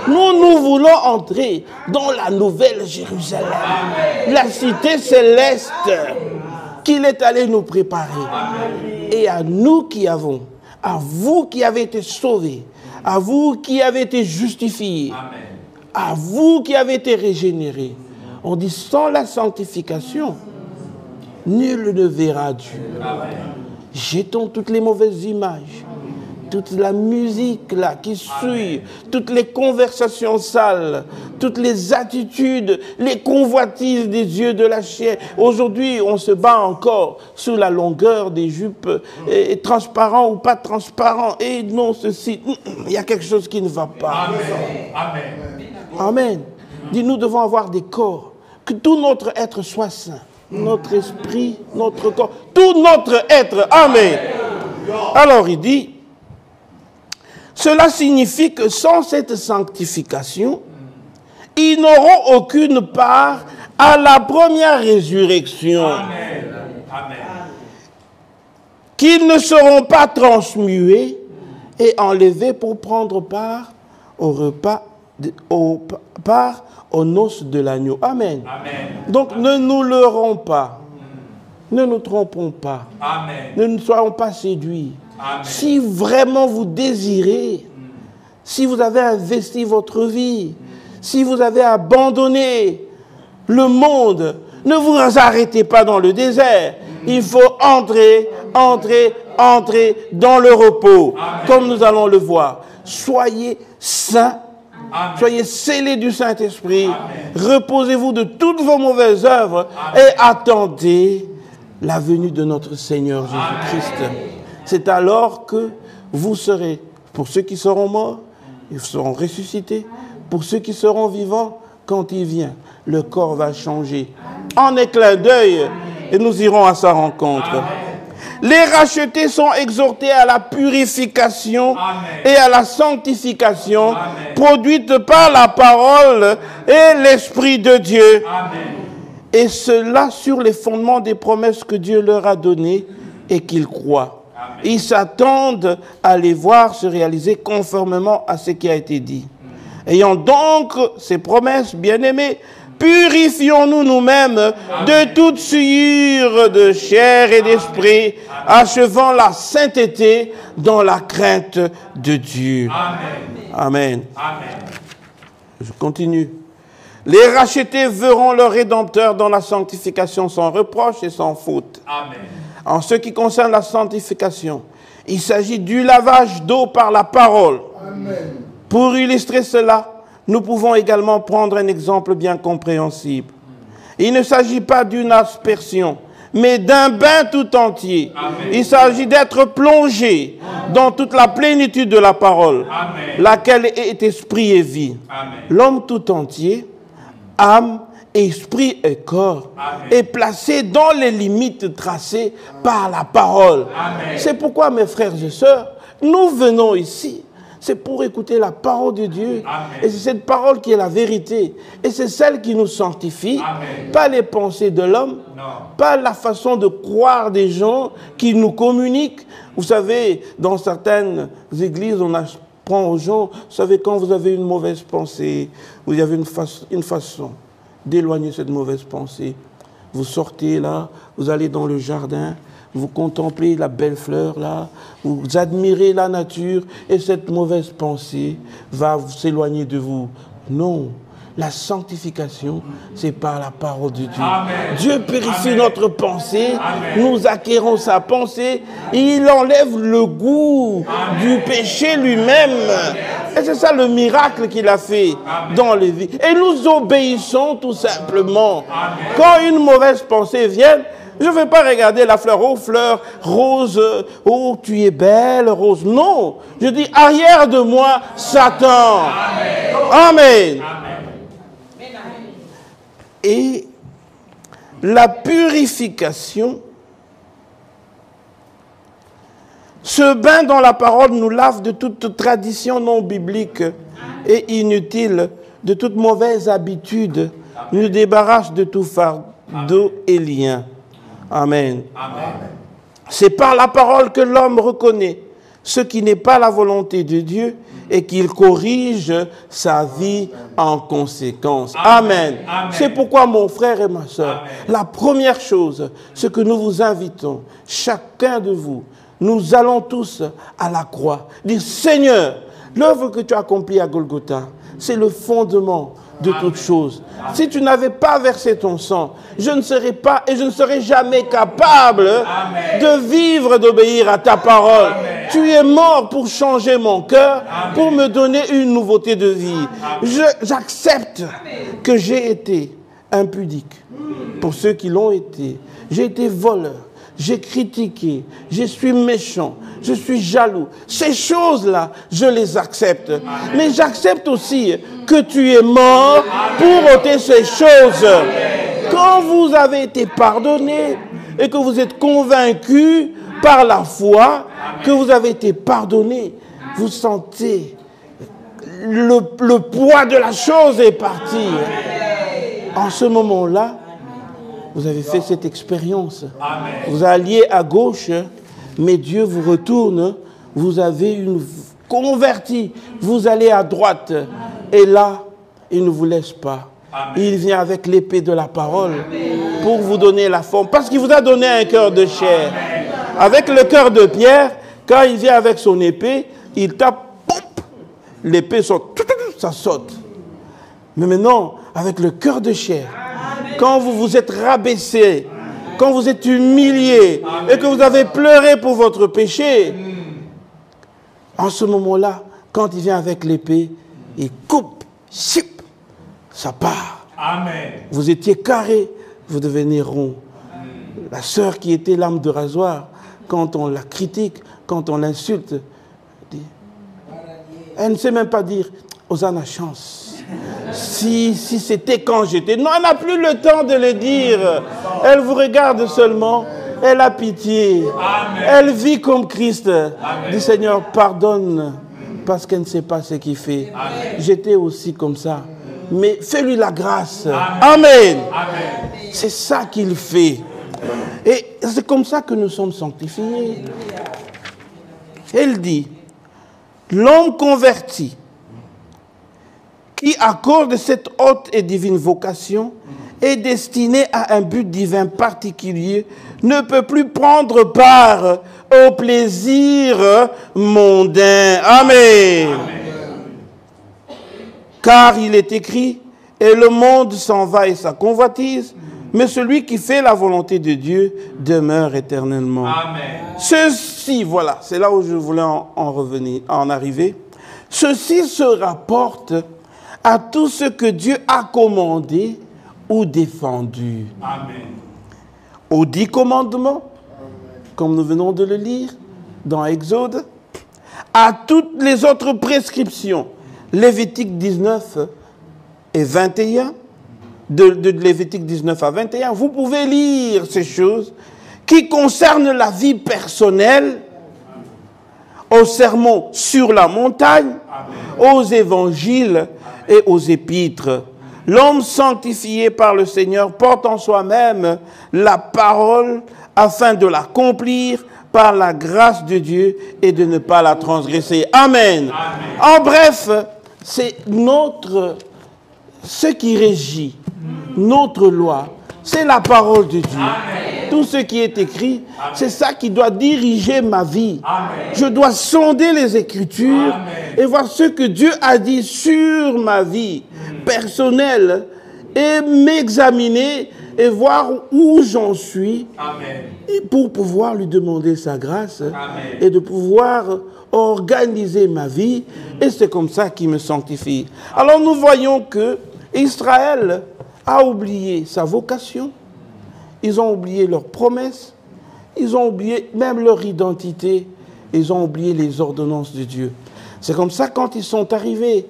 Nous voulons entrer dans la nouvelle Jérusalem, amen, la cité céleste qu'il est allé nous préparer. Amen. Et à nous qui avons, à vous qui avez été sauvés, à vous qui avez été justifiés, amen, à vous qui avez été régénérés, on dit sans la sanctification, nul ne verra Dieu. Amen. Jetons toutes les mauvaises images, toute la musique là qui suit, toutes les conversations sales, toutes les attitudes, les convoitises des yeux de la chair. Aujourd'hui, on se bat encore sous la longueur des jupes, transparents ou pas transparents. Et non, ceci, il y a quelque chose qui ne va pas. Amen. Amen. Amen. Dis, nous devons avoir des corps, que tout notre être soit saint. Notre esprit, notre corps, tout notre être. Amen. Alors il dit, cela signifie que sans cette sanctification, ils n'auront aucune part à la première résurrection. Amen. Amen. Qu'ils ne seront pas transmués et enlevés pour prendre part au repas, aux noces de l'agneau. Amen. Amen. Donc amen, ne nous leurrons pas. Ne nous trompons pas. Amen. Ne nous soyons pas séduits. Amen. Si vraiment vous désirez, si vous avez investi votre vie, si vous avez abandonné le monde, ne vous arrêtez pas dans le désert. Il faut entrer dans le repos, amen, comme nous allons le voir. Soyez saints. Amen. Soyez scellés du Saint-Esprit. Reposez-vous de toutes vos mauvaises œuvres. Amen. Et attendez la venue de notre Seigneur Jésus-Christ. C'est alors que vous serez, pour ceux qui seront morts, ils seront ressuscités. Pour ceux qui seront vivants, quand il vient, le corps va changer. En un clin d'œil, et nous irons à sa rencontre. Amen. Les rachetés sont exhortés à la purification, amen, et à la sanctification, amen, produite par la parole et l'Esprit de Dieu. Amen. Et cela sur les fondements des promesses que Dieu leur a données et qu'ils croient. Amen. Ils s'attendent à les voir se réaliser conformément à ce qui a été dit. Ayant donc ces promesses, bien-aimés, purifions-nous nous-mêmes de toute souillure de chair et d'esprit, achevant la sainteté dans la crainte de Dieu. Amen. Amen. Amen. Je continue. Les rachetés verront leur Rédempteur dans la sanctification sans reproche et sans faute. Amen. En ce qui concerne la sanctification, il s'agit du lavage d'eau par la parole. Amen. Pour illustrer cela, nous pouvons également prendre un exemple bien compréhensible. Il ne s'agit pas d'une aspersion, mais d'un bain tout entier. Amen. Il s'agit d'être plongé dans toute la plénitude de la parole, laquelle est esprit et vie. L'homme tout entier, âme, esprit et corps, est placé dans les limites tracées par la parole. C'est pourquoi, mes frères et sœurs, nous venons ici. C'est pour écouter la parole de Dieu. Amen. Et c'est cette parole qui est la vérité. Et c'est celle qui nous sanctifie. Amen. Pas les pensées de l'homme, pas la façon de croire des gens qui nous communiquent. Vous savez, dans certaines églises, on apprend aux gens, vous savez, quand vous avez une mauvaise pensée, vous avez une façon d'éloigner cette mauvaise pensée. Vous sortez là, vous allez dans le jardin, vous contemplez la belle fleur là, vous admirez la nature et cette mauvaise pensée va s'éloigner de vous. Non, la sanctification, c'est par la parole de Dieu. Amen. Dieu purifie notre pensée, nous acquérons sa pensée, et il enlève le goût du péché lui-même. Et c'est ça le miracle qu'il a fait dans les vies. Et nous obéissons tout simplement. Quand une mauvaise pensée vient, je ne vais pas regarder la fleur, oh fleur rose, oh tu es belle, rose. Non, je dis arrière de moi, Satan. Amen. Amen. Et la purification, ce bain dans la parole nous lave de toute tradition non biblique et inutile, de toute mauvaise habitude, nous débarrasse de tout fardeau et lien. Amen. Amen. C'est par la parole que l'homme reconnaît ce qui n'est pas la volonté de Dieu et qu'il corrige sa vie en conséquence. Amen. Amen. C'est pourquoi, mon frère et ma soeur, la première chose, c'est que nous vous invitons, chacun de vous, nous allons tous à la croix, dire Seigneur, l'œuvre que tu as accomplie à Golgotha, c'est le fondement de toutes choses. Si tu n'avais pas versé ton sang, je ne serais pas et je ne serais jamais capable de vivre, d'obéir à ta parole. Amen. Tu es mort pour changer mon cœur, pour me donner une nouveauté de vie. J'accepte que j'ai été impudique. Pour ceux qui l'ont été, j'ai été voleur. J'ai critiqué, je suis méchant, je suis jaloux. Ces choses-là, je les accepte. Amen. Mais j'accepte aussi que tu es mort pour ôter ces choses. Amen. Quand vous avez été pardonné et que vous êtes convaincu par la foi que vous avez été pardonné, vous sentez le poids de la chose est parti. En ce moment-là, vous avez fait cette expérience. Amen. Vous alliez à gauche, mais Dieu vous retourne. Vous avez une convertie. Vous allez à droite. Et là, il ne vous laisse pas. Amen. Il vient avec l'épée de la parole pour vous donner la forme. Parce qu'il vous a donné un cœur de chair. Amen. Avec le cœur de pierre, quand il vient avec son épée, il tape, l'épée saute, ça saute. Mais maintenant, avec le cœur de chair, quand vous vous êtes rabaissé, quand vous êtes humilié et que vous avez pleuré pour votre péché, en ce moment-là, quand il vient avec l'épée, il coupe, chip, ça part. Amen. Vous étiez carré, vous devenez rond. La sœur qui était l'âme de rasoir, quand on la critique, quand on l'insulte, elle ne sait même pas dire « Hosanna chance ». Si c'était quand j'étais... Non, elle n'a plus le temps de le dire. Elle vous regarde seulement. Elle a pitié. Amen. Elle vit comme Christ. Dit Seigneur, pardonne parce qu'elle ne sait pas ce qu'il fait. J'étais aussi comme ça. Mais fais-lui la grâce. Amen. Amen. C'est ça qu'il fait. Et c'est comme ça que nous sommes sanctifiés. Elle dit, l'homme converti qui accorde cette haute et divine vocation est destiné à un but divin particulier, ne peut plus prendre part au plaisir mondain. Amen. Amen. Car il est écrit, et le monde s'en va et sa convoitise, mais celui qui fait la volonté de Dieu demeure éternellement. Amen. Ceci, voilà, c'est là où je voulais en arriver. Ceci se rapporte à tout ce que Dieu a commandé ou défendu. Amen. Aux 10 commandements, comme nous venons de le lire dans Exode, à toutes les autres prescriptions, Lévitique 19 et 21, de Lévitique 19 à 21, vous pouvez lire ces choses qui concernent la vie personnelle, au sermon sur la montagne, aux évangiles et aux épîtres. L'homme sanctifié par le Seigneur porte en soi-même la parole afin de l'accomplir par la grâce de Dieu et de ne pas la transgresser. Amen. Amen. En bref, c'est ce qui régit notre loi, c'est la parole de Dieu. Amen. Tout ce qui est écrit, c'est ça qui doit diriger ma vie. Amen. Je dois sonder les Écritures et voir ce que Dieu a dit sur ma vie personnelle et m'examiner et voir où j'en suis. Amen. Et pour pouvoir lui demander sa grâce. Amen. Et de pouvoir organiser ma vie. Et c'est comme ça qu'il me sanctifie. Alors nous voyons que Israël a oublié sa vocation, ils ont oublié leurs promesses, ils ont oublié même leur identité, ils ont oublié les ordonnances de Dieu. C'est comme ça quand ils sont arrivés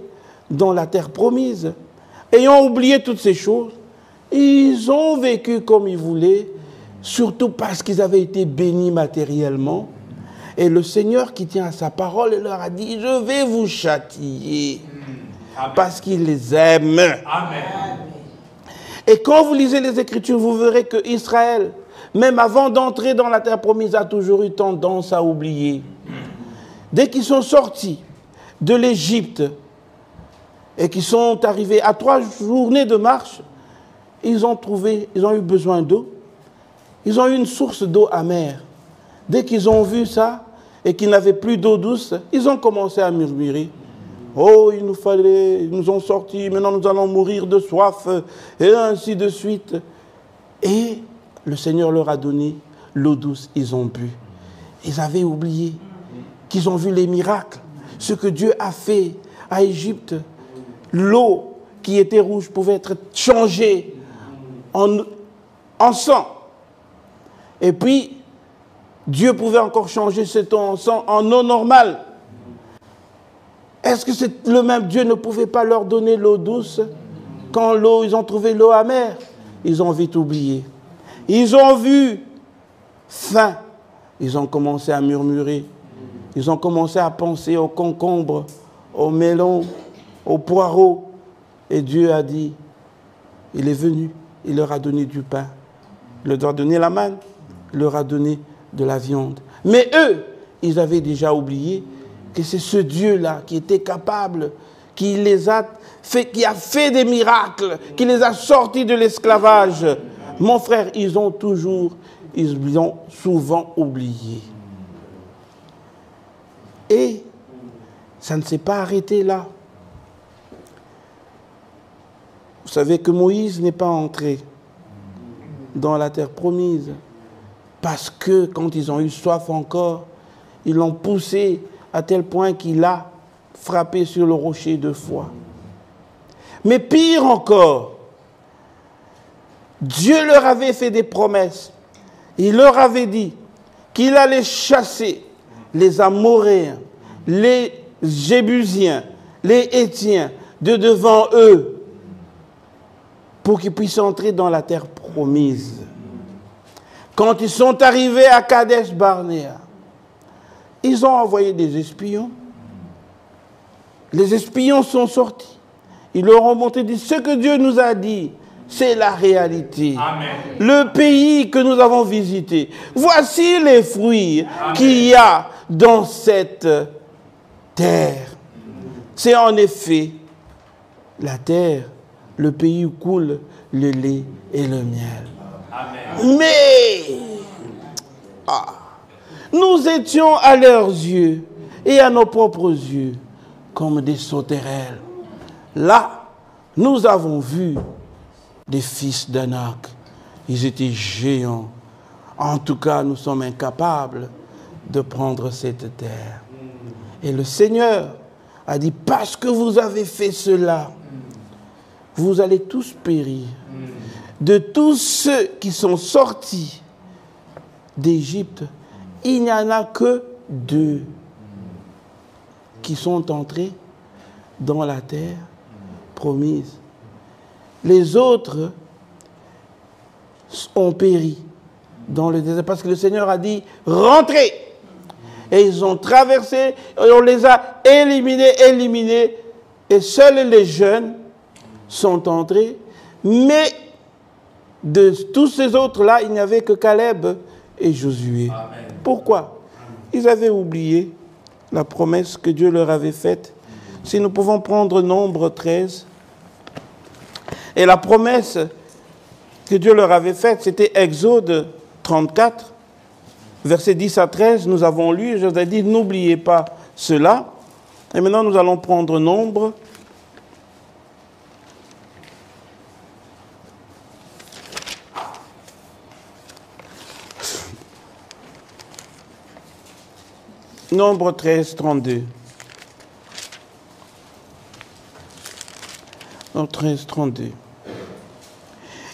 dans la terre promise, ayant oublié toutes ces choses, ils ont vécu comme ils voulaient, surtout parce qu'ils avaient été bénis matériellement. Et le Seigneur qui tient à sa parole leur a dit, je vais vous châtier, parce qu'il les aime. Amen. Et quand vous lisez les Écritures, vous verrez que Israël, même avant d'entrer dans la terre promise, a toujours eu tendance à oublier. Dès qu'ils sont sortis de l'Égypte et qu'ils sont arrivés à 3 journées de marche, ils ont eu besoin d'eau. Ils ont eu une source d'eau amère. Dès qu'ils ont vu ça et qu'ils n'avaient plus d'eau douce, ils ont commencé à murmurer. Oh, ils nous ont sortis, maintenant nous allons mourir de soif, et ainsi de suite. Et le Seigneur leur a donné l'eau douce, ils ont bu. Ils avaient oublié qu'ils ont vu les miracles, ce que Dieu a fait à Égypte. L'eau qui était rouge pouvait être changée en sang. Et puis, Dieu pouvait encore changer cette eau en sang en eau normale. Est-ce que le même Dieu ne pouvait pas leur donner l'eau douce quand ils ont trouvé l'eau amère? Ils ont vite oublié. Ils ont vu faim. Ils ont commencé à murmurer. Ils ont commencé à penser aux concombres, aux melons, aux poireaux. Et Dieu a dit, il est venu, il leur a donné du pain. Il leur a donné la manne, il leur a donné de la viande. Mais eux, ils avaient déjà oublié que c'est ce Dieu-là qui était capable, qui a fait des miracles, qui les a sortis de l'esclavage. Mon frère, ils ont souvent oublié. Et ça ne s'est pas arrêté là. Vous savez que Moïse n'est pas entré dans la terre promise parce que quand ils ont eu soif encore, ils l'ont poussé à tel point qu'il a frappé sur le rocher 2 fois. Mais pire encore, Dieu leur avait fait des promesses. Il leur avait dit qu'il allait chasser les Amoréens, les Jébusiens, les Hétiens de devant eux pour qu'ils puissent entrer dans la terre promise. Quand ils sont arrivés à Kadesh Barnéa, ils ont envoyé des espions. Les espions sont sortis. Ils leur ont montré, dit, ce que Dieu nous a dit, c'est la réalité. Amen. Le pays que nous avons visité, voici les fruits qu'il y a dans cette terre. C'est en effet la terre, le pays où coule le lait et le miel. Amen. Mais nous étions à leurs yeux et à nos propres yeux comme des sauterelles. Là, nous avons vu des fils d'Anak. Ils étaient géants. En tout cas, nous sommes incapables de prendre cette terre. Et le Seigneur a dit, parce que vous avez fait cela, vous allez tous périr. De tous ceux qui sont sortis d'Égypte, il n'y en a que 2 qui sont entrés dans la terre promise. Les autres ont péri dans le désert parce que le Seigneur a dit « Rentrez !» Et ils ont traversé, et on les a éliminés, et seuls les jeunes sont entrés. Mais de tous ces autres-là, il n'y avait que Caleb et Josué. Amen. Pourquoi? Ils avaient oublié la promesse que Dieu leur avait faite. Si nous pouvons prendre Nombre 13, et la promesse que Dieu leur avait faite, c'était Exode 34, versets 10 à 13, nous avons lu, je vous ai dit, n'oubliez pas cela. Et maintenant, nous allons prendre Nombre. Nombre 13, 32. Nombre 13, 32.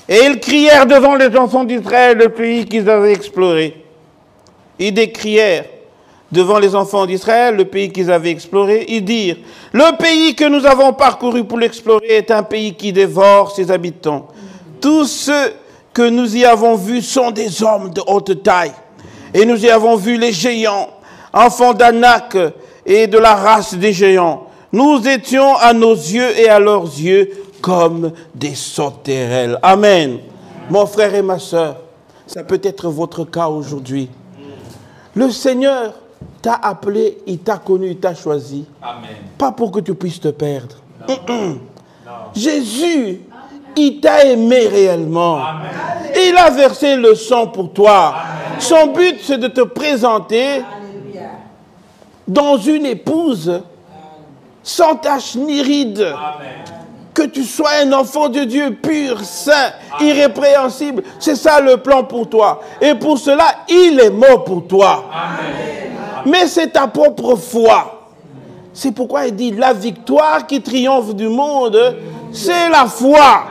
Et ils crièrent devant les enfants d'Israël le pays qu'ils avaient exploré. Ils décrièrent devant les enfants d'Israël le pays qu'ils avaient exploré. Ils dirent, le pays que nous avons parcouru pour l'explorer est un pays qui dévore ses habitants. Tous ceux que nous y avons vus sont des hommes de haute taille. Et nous y avons vu les géants, enfants d'Anak et de la race des géants. Nous étions à nos yeux et à leurs yeux comme des sauterelles. Amen. Mon frère et ma sœur, ça peut être votre cas aujourd'hui. Le Seigneur t'a appelé, il t'a connu, il t'a choisi. Amen. Pas pour que tu puisses te perdre. Non. Jésus, il t'a aimé réellement. Amen. Il a versé le sang pour toi. Amen. Son but, c'est de te présenter dans une épouse sans tache ni ride. Amen. Que tu sois un enfant de Dieu pur, saint, amen, irrépréhensible. C'est ça le plan pour toi. Et pour cela, il est mort pour toi. Amen. Mais c'est ta propre foi. C'est pourquoi il dit, la victoire qui triomphe du monde, c'est la foi.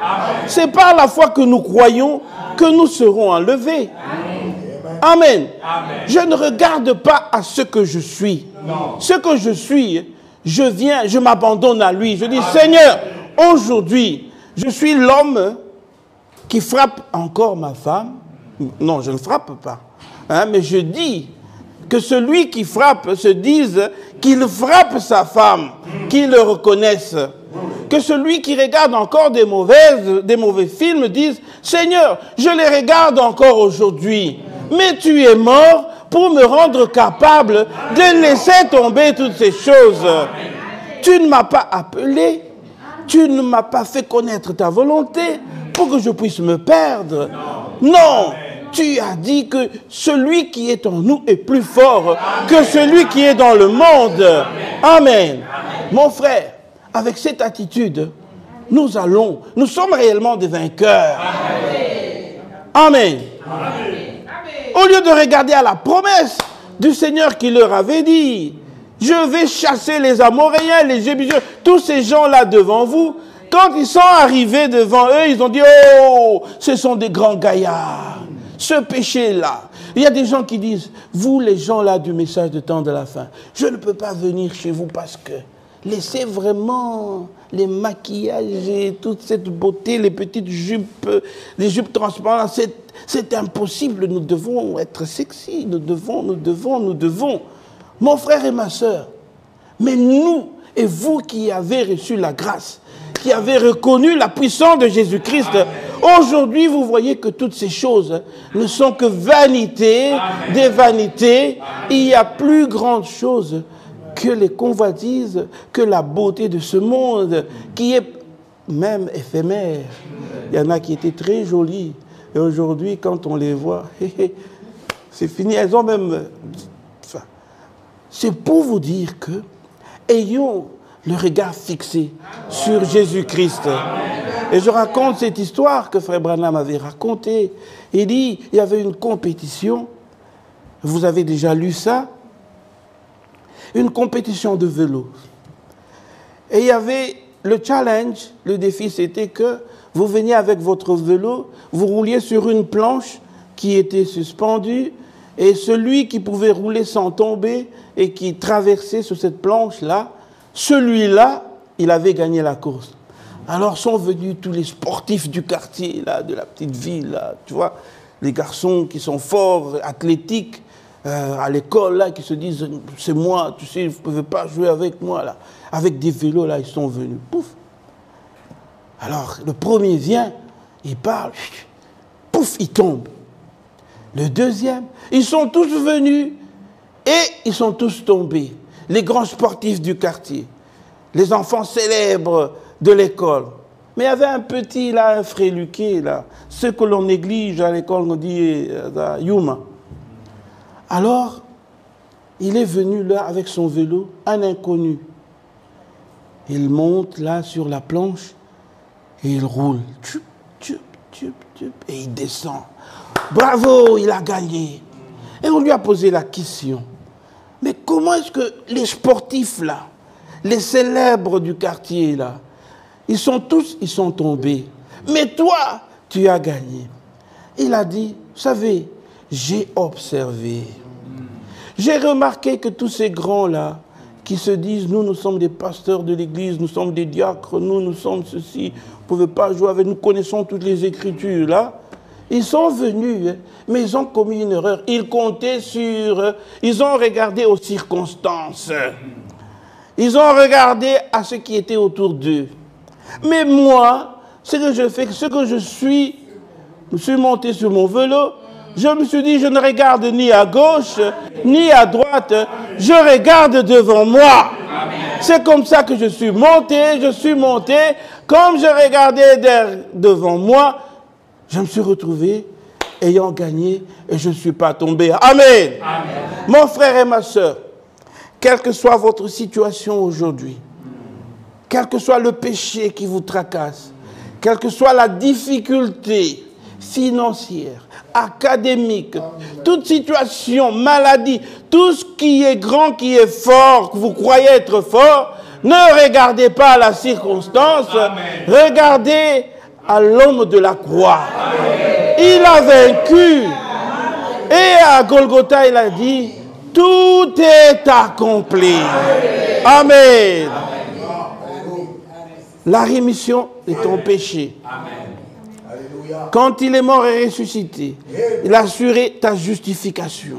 C'est par la foi que nous croyons que nous serons enlevés. Amen. Amen. Je ne regarde pas à ce que je suis. Non. Ce que je suis, je viens, je m'abandonne à lui. Je dis, amen, Seigneur, aujourd'hui, je suis l'homme qui frappe encore ma femme. Non, je ne frappe pas. Hein, mais je dis que celui qui frappe se dise qu'il frappe sa femme, qu'il le reconnaisse. Que celui qui regarde encore des mauvais films dise, Seigneur, je les regarde encore aujourd'hui. Mais tu es mort pour me rendre capable de laisser tomber toutes ces choses. Tu ne m'as pas appelé, tu ne m'as pas fait connaître ta volonté pour que je puisse me perdre. Non, tu as dit que celui qui est en nous est plus fort que celui qui est dans le monde. Amen. Mon frère, avec cette attitude, nous sommes réellement des vainqueurs. Amen. Au lieu de regarder à la promesse du Seigneur qui leur avait dit, je vais chasser les Amoréens, les Jébusiens, tous ces gens-là devant vous. Quand ils sont arrivés devant eux, ils ont dit, oh, ce sont des grands gaillards. Ce péché-là. Il y a des gens qui disent, vous les gens-là du message de temps de la fin, je ne peux pas venir chez vous parce que laissez vraiment les maquillages et toute cette beauté, les petites jupes, les jupes transparentes, c'est impossible, nous devons être sexy, nous devons. Mon frère et ma sœur, mais nous et vous qui avez reçu la grâce, qui avez reconnu la puissance de Jésus-Christ, aujourd'hui vous voyez que toutes ces choses ne sont que vanité, des vanités. Il y a plus grande chose que les convoitises, que la beauté de ce monde, qui est même éphémère. Il y en a qui étaient très jolies, et aujourd'hui, quand on les voit, c'est fini. Elles ont même... Enfin, c'est pour vous dire que, ayons le regard fixé sur Jésus-Christ. Et je raconte cette histoire que Frère Branham avait racontée. Il dit, il y avait une compétition, vous avez déjà lu ça, une compétition de vélo. Et il y avait le challenge, le défi, c'était que vous veniez avec votre vélo, vous rouliez sur une planche qui était suspendue, et celui qui pouvait rouler sans tomber et qui traversait sur cette planche-là, celui-là, il avait gagné la course. Alors sont venus tous les sportifs du quartier, là, de la petite ville, là, tu vois, les garçons qui sont forts, athlétiques, à l'école, là, qui se disent, c'est moi, tu sais, vous ne pouvez pas jouer avec moi, là. Avec des vélos, là, ils sont venus. Pouf. Alors, le premier vient, il parle, pouf, il tombe. Le deuxième, ils sont tous venus et ils sont tous tombés. Les grands sportifs du quartier, les enfants célèbres de l'école. Mais il y avait un petit, là, un fréluqué, là, ce que l'on néglige à l'école, on dit Yuma. Alors, il est venu là avec son vélo, un inconnu. Il monte là sur la planche et il roule. Tchup, tchup, tchup, tchup, et il descend. Bravo, il a gagné. Et on lui a posé la question. Mais comment est-ce que les sportifs là, les célèbres du quartier là, ils sont tombés. Mais toi, tu as gagné. Il a dit, vous savez, j'ai observé. J'ai remarqué que tous ces grands-là, qui se disent, nous sommes des pasteurs de l'église, nous sommes des diacres, nous sommes ceci, vous ne pouvez pas jouer avec nous, connaissons toutes les Écritures, là. Ils sont venus, hein, mais ils ont commis une erreur. Ils comptaient ils ont regardé aux circonstances. Ils ont regardé à ce qui était autour d'eux. Mais moi, ce que je fais, je suis monté sur mon vélo, je me suis dit, je ne regarde ni à gauche, ni à droite, je regarde devant moi. C'est comme ça que je suis monté, comme je regardais devant moi, je me suis retrouvé ayant gagné et je ne suis pas tombé. Amen. Amen. Mon frère et ma soeur, quelle que soit votre situation aujourd'hui, quel que soit le péché qui vous tracasse, quelle que soit la difficulté financière, académique, toute situation, maladie, tout ce qui est grand, qui est fort, que vous croyez être fort, ne regardez pas à la circonstance, regardez à l'homme de la croix. Amen. Il a vaincu. Et à Golgotha, il a dit, tout est accompli. Amen. Amen. La rémission de ton péché. Amen. Quand il est mort et ressuscité, il a assuré ta justification.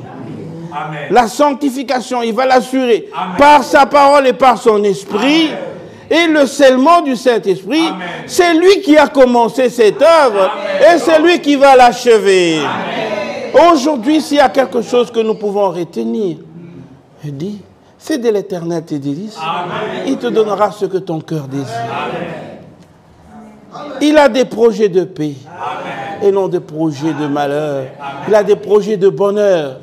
Amen. La sanctification, il va l'assurer par sa parole et par son esprit. Amen. Et le scellement du Saint-Esprit, c'est lui qui a commencé cette œuvre. Amen. Et c'est lui qui va l'achever. Aujourd'hui, s'il y a quelque chose que nous pouvons retenir, il dit, fais de l'Éternel tes délices. Amen. Il te donnera ce que ton cœur désire. Amen. Il a des projets de paix. Amen. Et non des projets de malheur. Amen. Il a des projets de bonheur.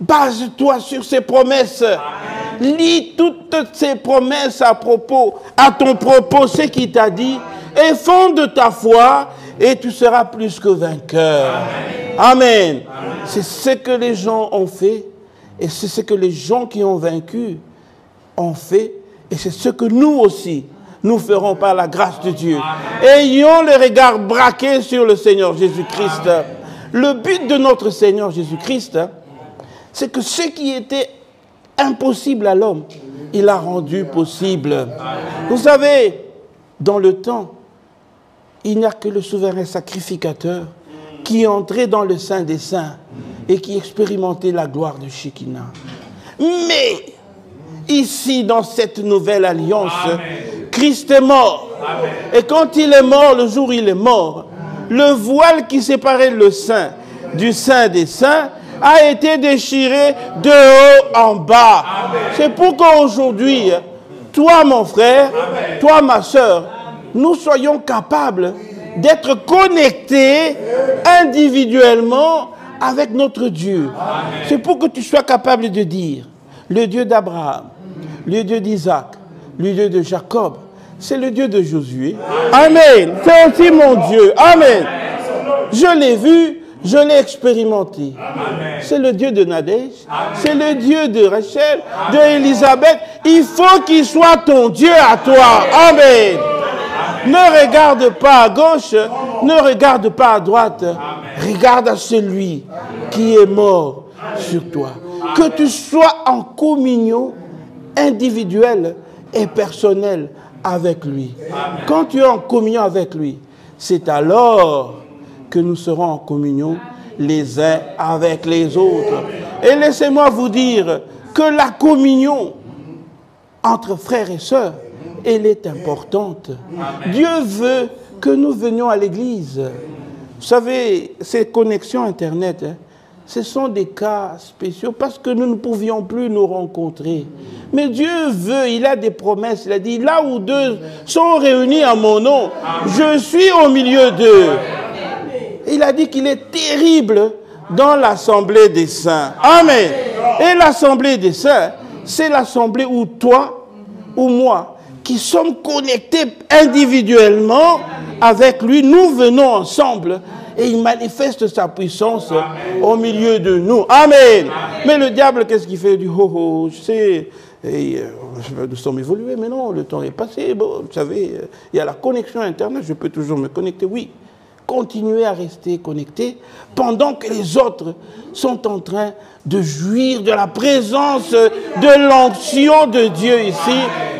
Base-toi sur ses promesses. Amen. Lis toutes ces promesses à ton propos, ce qu'il t'a dit, et fonde ta foi, et tu seras plus que vainqueur. Amen. Amen. Amen. C'est ce que les gens ont fait, et c'est ce que les gens qui ont vaincu ont fait, et c'est ce que nous aussi, nous ferons par la grâce de Dieu. Amen. Ayons le regard braqué sur le Seigneur Jésus-Christ. Le but de notre Seigneur Jésus-Christ, c'est que ce qui était impossible à l'homme, il a rendu possible. Amen. Vous savez, dans le temps, il n'y a que le souverain sacrificateur qui entrait dans le Saint des Saints et qui expérimentait la gloire de Shekinah. Mais, ici, dans cette nouvelle alliance, amen, Christ est mort. Amen. Et quand il est mort, le jour où il est mort, le voile qui séparait le Saint du Saint des Saints a été déchiré de haut en bas. C'est pourquoi aujourd'hui, toi mon frère, amen, toi ma soeur, nous soyons capables d'être connectés individuellement avec notre Dieu. C'est pour que tu sois capable de dire, le Dieu d'Abraham, le Dieu d'Isaac, le Dieu de Jacob, c'est le Dieu de Josué. Amen. C'est aussi mon Dieu. Amen. Je l'ai vu, Je l'ai expérimenté. C'est le Dieu de Nadège. C'est le Dieu de Rachel, de Élisabeth. Il faut qu'il soit ton Dieu à toi. Amen. Ne regarde pas à gauche, ne regarde pas à droite. Regarde à celui qui est mort sur toi. Que tu sois en communion individuelle et personnelle avec lui. Quand tu es en communion avec lui, c'est alors que nous serons en communion les uns avec les autres. Et laissez-moi vous dire que la communion entre frères et sœurs, elle est importante. Dieu veut que nous venions à l'église. Vous savez, ces connexions Internet, ce sont des cas spéciaux parce que nous ne pouvions plus nous rencontrer. Mais Dieu veut, il a des promesses. Il a dit, là où deux sont réunis en mon nom, je suis au milieu d'eux. Il a dit qu'il est terrible dans l'assemblée des saints. Amen. Et l'assemblée des saints, c'est l'assemblée où toi ou moi, qui sommes connectés individuellement avec lui, nous venons ensemble et il manifeste sa puissance au milieu de nous. Amen. Mais le diable, qu'est-ce qu'il fait? Il dit, oh, oh, je sais, nous sommes évolués, mais non, le temps est passé. Bon, vous savez, il y a la connexion Internet, je peux toujours me connecter, oui. Continuez à rester connectés pendant que les autres sont en train de jouir de la présence de l'onction de Dieu ici.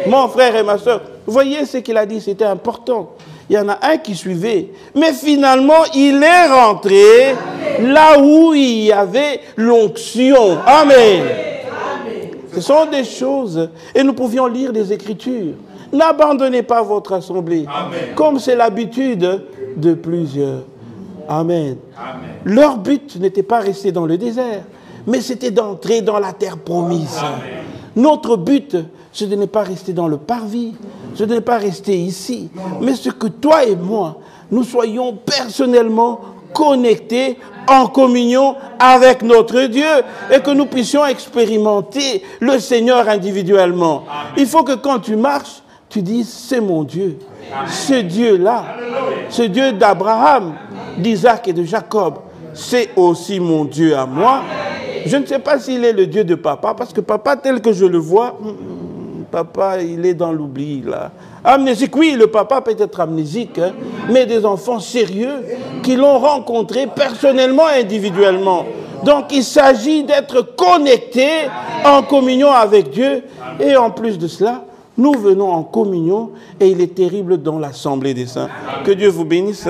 Mon frère et ma soeur, vous voyez ce qu'il a dit, c'était important. Il y en a un qui suivait, mais finalement, il est rentré là où il y avait l'onction. Amen. Ce sont des choses, et nous pouvions lire des Écritures. N'abandonnez pas votre assemblée, comme c'est l'habitude de plusieurs. Amen. Amen. Leur but n'était pas rester dans le désert, mais c'était d'entrer dans la terre promise. Amen. Notre but, c'est de ne pas rester dans le parvis, c'est de ne pas rester ici, mais c'est que toi et moi, nous soyons personnellement connectés en communion avec notre Dieu et que nous puissions expérimenter le Seigneur individuellement. Amen. Il faut que quand tu marches, tu dis, c'est mon Dieu. Ce Dieu-là, ce Dieu d'Abraham, d'Isaac et de Jacob, c'est aussi mon Dieu à moi. Je ne sais pas s'il est le Dieu de papa, parce que papa, tel que je le vois, papa, il est dans l'oubli, là. Amnésique, oui, le papa peut être amnésique, hein, mais des enfants sérieux qui l'ont rencontré personnellement et individuellement. Donc, il s'agit d'être connectés en communion avec Dieu. Et en plus de cela, nous venons en communion et il est terrible dans l'assemblée des saints. Que Dieu vous bénisse.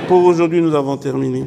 Pour aujourd'hui, nous avons terminé.